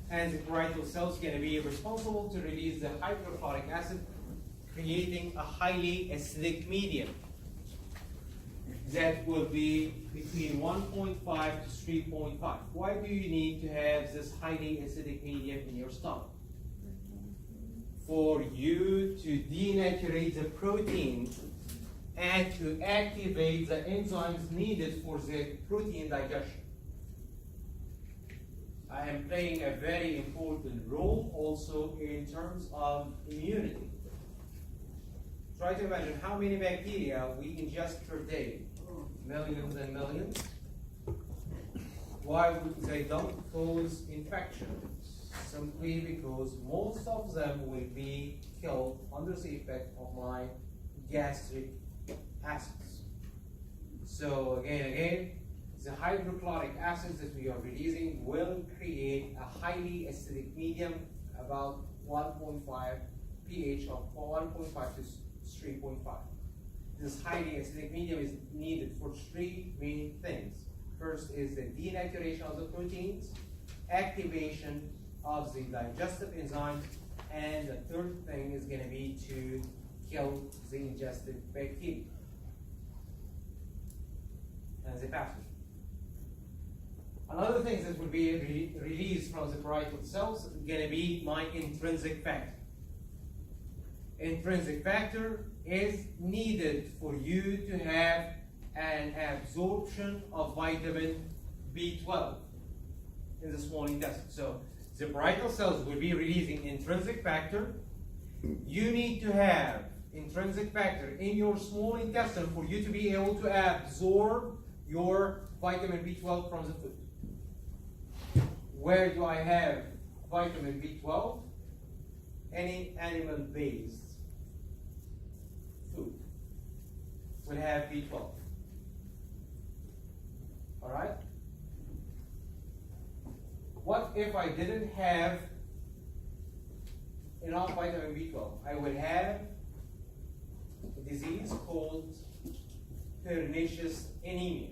and the parietal cells are going to be responsible to release the hydrochloric acid, creating a highly acidic medium that will be between 1.5 to 3.5. Why do you need to have this highly acidic medium in your stomach? For you to denaturate the protein and to activate the enzymes needed for the protein digestion. I am playing a very important role also in terms of immunity. Try to imagine how many bacteria we ingest per day. Millions and millions. Why would they don't cause infection? Simply because most of them will be killed under the effect of my gastric acids. So again, the hydrochloric acids that we are releasing will create a highly acidic medium, about 1.5 pH of 1.5 to 3.5. This highly acidic medium is needed for 3 main things. First is the denaturation of the proteins, activation of the digestive enzymes, and the third thing is going to be to kill the ingested bacteria as a pathogen. Another thing that will be released from the parietal cells is going to be my intrinsic factor. Intrinsic factor is needed for you to have an absorption of vitamin B12 in the small intestine. So the parietal cells will be releasing intrinsic factor. You need to have intrinsic factor in your small intestine for you to be able to absorb your vitamin B12 from the food. Where do I have vitamin B12? Any animal-based food will have B12. All right? What if I didn't have enough vitamin B12? I would have a disease called pernicious anemia,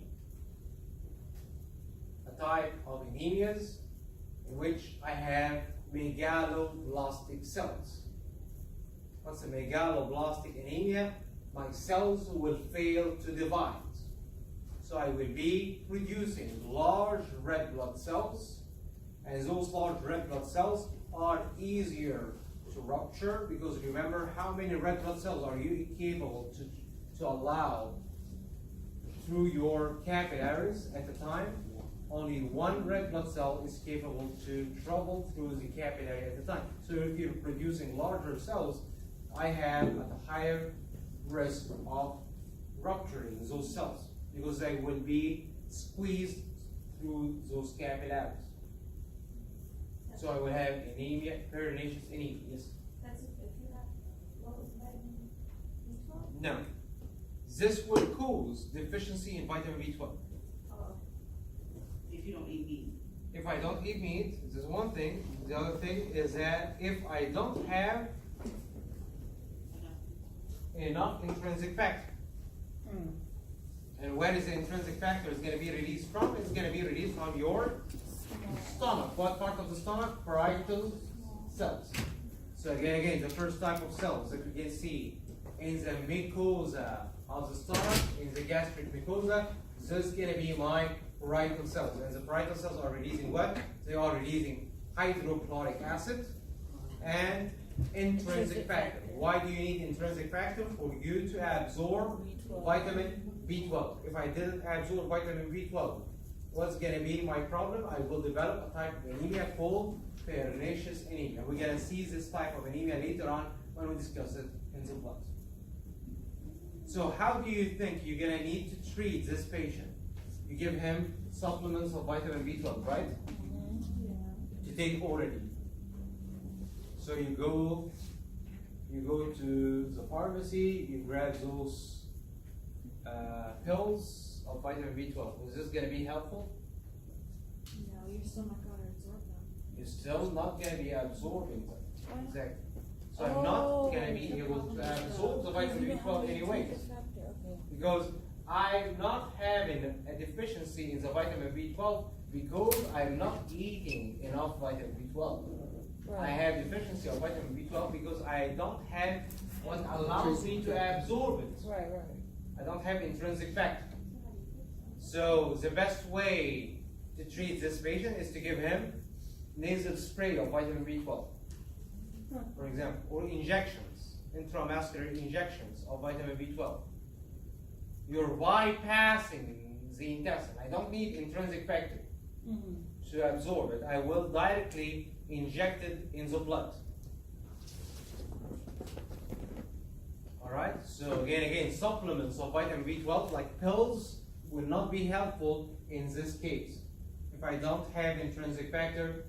a type of anemias in which I have megaloblastic cells. What's a megaloblastic anemia? My cells will fail to divide. So I will be producing large red blood cells, and those large red blood cells are easier to rupture, because remember, how many red blood cells are you capable to allow through your capillaries at the time? Only one red blood cell is capable to travel through the capillary at the time. So if you're producing larger cells, I have a higher risk of rupturing those cells, because they will be squeezed through those capillaries. So I will have anemia, pernicious anemia. Yes? That's if you have low vitamin B12? No. This will cause deficiency in vitamin B12. If you don't eat meat. If I don't eat meat, this is one thing. The other thing is that if I don't have enough intrinsic factor. And where is the intrinsic factor is going to be released from? It's going to be released from your stomach. What part of the stomach? Parietal cells. So again, the first type of cells that we can see in the mucosa of the stomach, in the gastric mucosa, this is going to be my parietal cells. And the parietal cells are releasing what? They are releasing hydrochloric acid and intrinsic factor. Why do you need intrinsic factor? For you to absorb vitamin B12. If I didn't absorb vitamin B12, what's going to be my problem? I will develop a type of anemia called pernicious anemia. We're going to see this type of anemia later on when we discuss it in the blood. So how do you think you're going to need to treat this patient? You give him supplements of vitamin B12, right? To take orally. So you go to the pharmacy, you grab those pills of vitamin B12. Is this going to be helpful? No, you're still not going to absorb them. You're still not going to be absorbing them. Exactly. So I'm not going to be able to absorb the vitamin B12 anyway. Because I'm not having a deficiency in the vitamin B12 because I'm not eating enough vitamin B12. I have deficiency of vitamin B12 because I don't have what allows me to absorb it. I don't have intrinsic factor. So the best way to treat this patient is to give him nasal spray of vitamin B12, for example, or injections, intramuscular injections of vitamin B12. You're bypassing the intestine. I don't need intrinsic factor to absorb it. I will directly inject it in the blood. All right. So again, supplements of vitamin B12 like pills will not be helpful in this case. If I don't have intrinsic factor,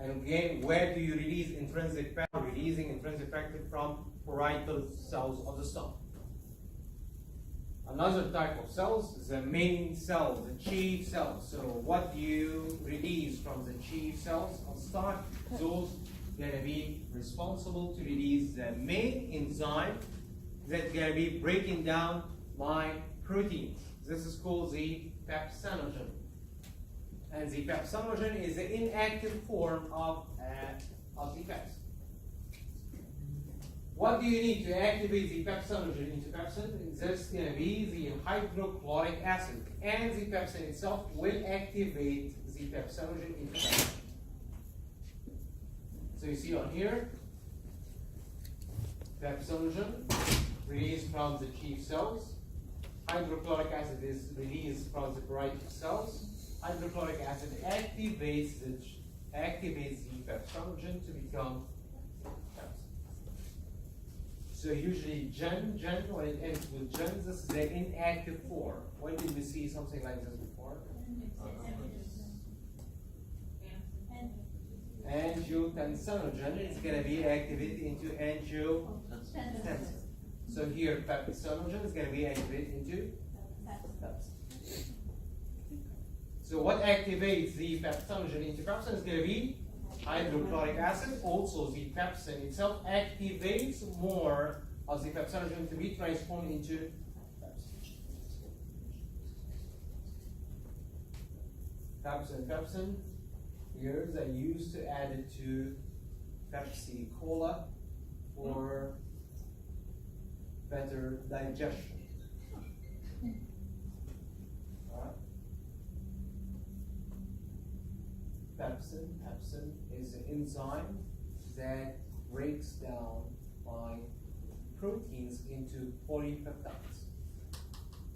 and again, where do you release intrinsic factor? Releasing intrinsic factor from parietal cells of the stomach. Another type of cells is the main cells, the chief cells. So what do you release from the chief cells of the stomach? Those going to be responsible to release the main enzyme that's going to be breaking down my proteins. This is called the pepsinogen. And the pepsinogen is the inactive form of the pepsin. What do you need to activate the pepsinogen into pepsin? That's going to be the hydrochloric acid. And the pepsin itself will activate the pepsinogen into pepsin. So you see on here, pepsinogen released from the chief cells, hydrochloric acid is released from the parietal cells. Hydrochloric acid activates the pepsinogen to become pepsin. So usually when it ends with gen, this is the inactive form. When did we see something like this before? Angiotensinogen is going to be activated into angiotensin. So here, pepsinogen is going to be activated into pepsin. So what activates the pepsinogen into pepsin is going to be hydrochloric acid. Also, the pepsin itself activates more of the pepsinogen to be transformed into pepsin. Pepsin, here they used to add it to Pepsi Cola for better digestion. Alright. Pepsin is an enzyme that breaks down my proteins into polypeptides,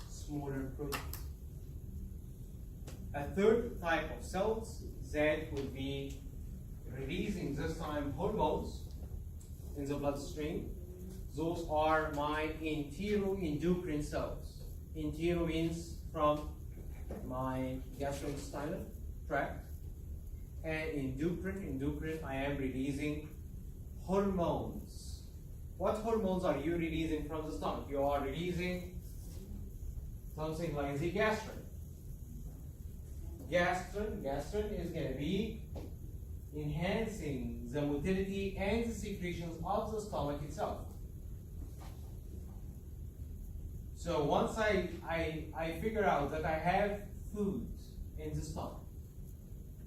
smaller proteins. A third type of cells that would be releasing this time hormones in the bloodstream. Those are my enteroendocrine cells. Entero means from my gastrointestinal tract. And endocrine, I am releasing hormones. What hormones are you releasing from the stomach? You are releasing something like the gastrin. Gastrin is going to be enhancing the motility and the secretions of the stomach itself. So once I figure out that I have food in the stomach,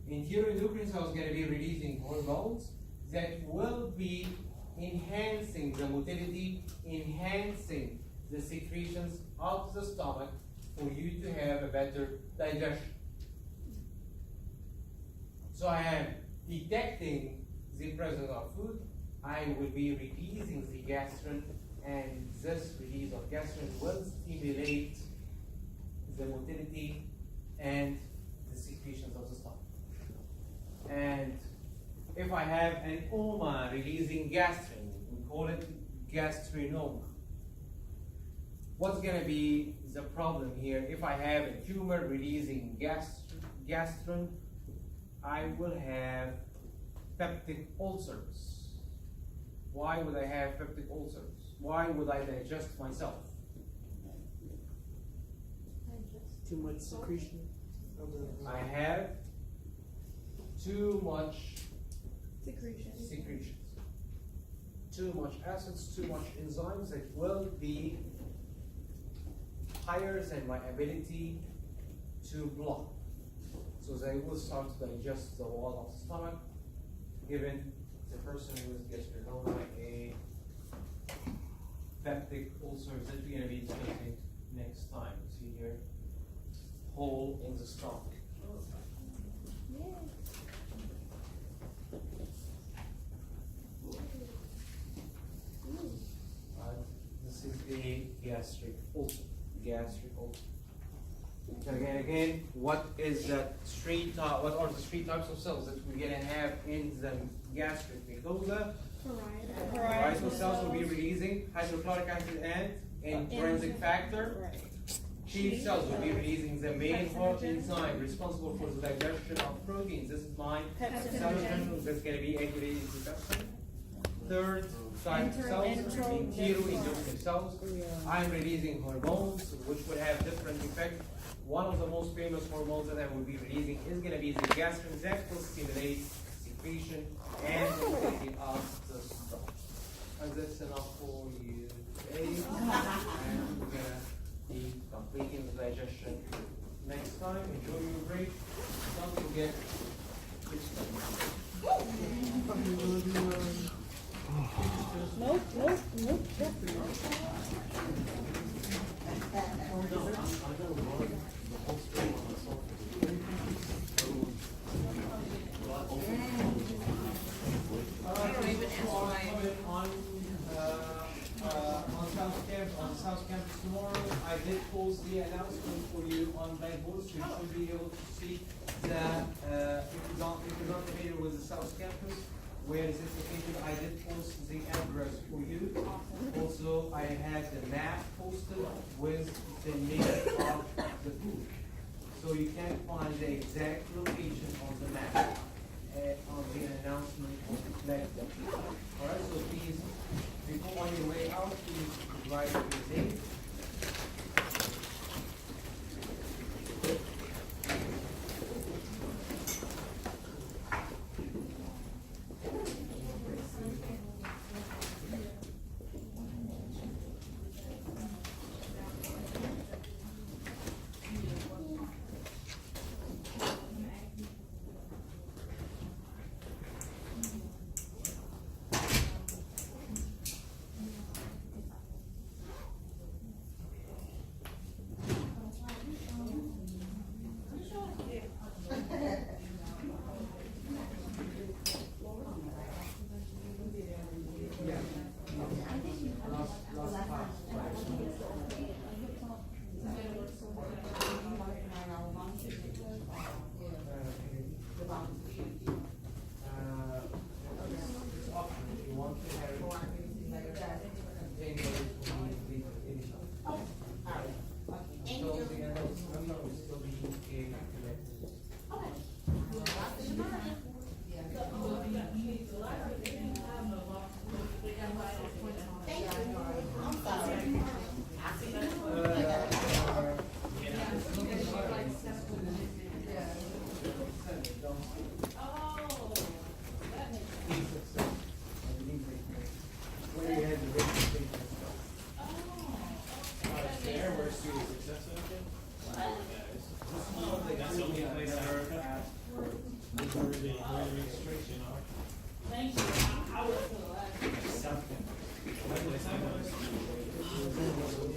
enteroendocrine cells are going to be releasing hormones that will be enhancing the motility, enhancing the secretions of the stomach for you to have a better digestion. So I am detecting the presence of food, I will be releasing the gastrin, and this release of gastrin will stimulate the motility and the secretions of the stomach. And if I have an oma releasing gastrin, we call it gastrinoma. What's going to be the problem here? If I have a tumor releasing gastrin, I will have peptic ulcers. Why would I have peptic ulcers? Why would I digest myself? Too much secretion. I have too much secretions. Too much acids, too much enzymes that will be higher than my ability to block. So they will start to digest the wall of the stomach, giving the person with gastrinoma a peptic ulcer that we're going to be discussing next time. See here, hole in the stomach. This is a gastric ulcer. Again, what is that what are the three types of cells that we're gonna have in the gastric mucosa? Parietal cells will be releasing hydrochloric acid and intrinsic factor. Chief cells will be releasing the main hot enzyme responsible for the digestion of proteins. This is my pepsinogen that's gonna be activated into pepsin. Third type of cells, enteroendocrine cells. I'm releasing hormones which would have different effects. One of the most famous hormones that I will be releasing is going to be the gastrin that will stimulate secretion and the motility of the stomach. And that's enough for you today. And we're going to be completing the digestion next time. Enjoy your break. Don't forget to on South Campus tomorrow, I did post announcement for you on blackboard, so you should be able to see that if you're not familiar with the South Campus, where is it located? I did post the address for you. Also, I had the map posted with the name of the booth. So you can find the exact location on the map on the announcement of the blackboard. Alright, so please, before on your way out, please write your name. Thank you.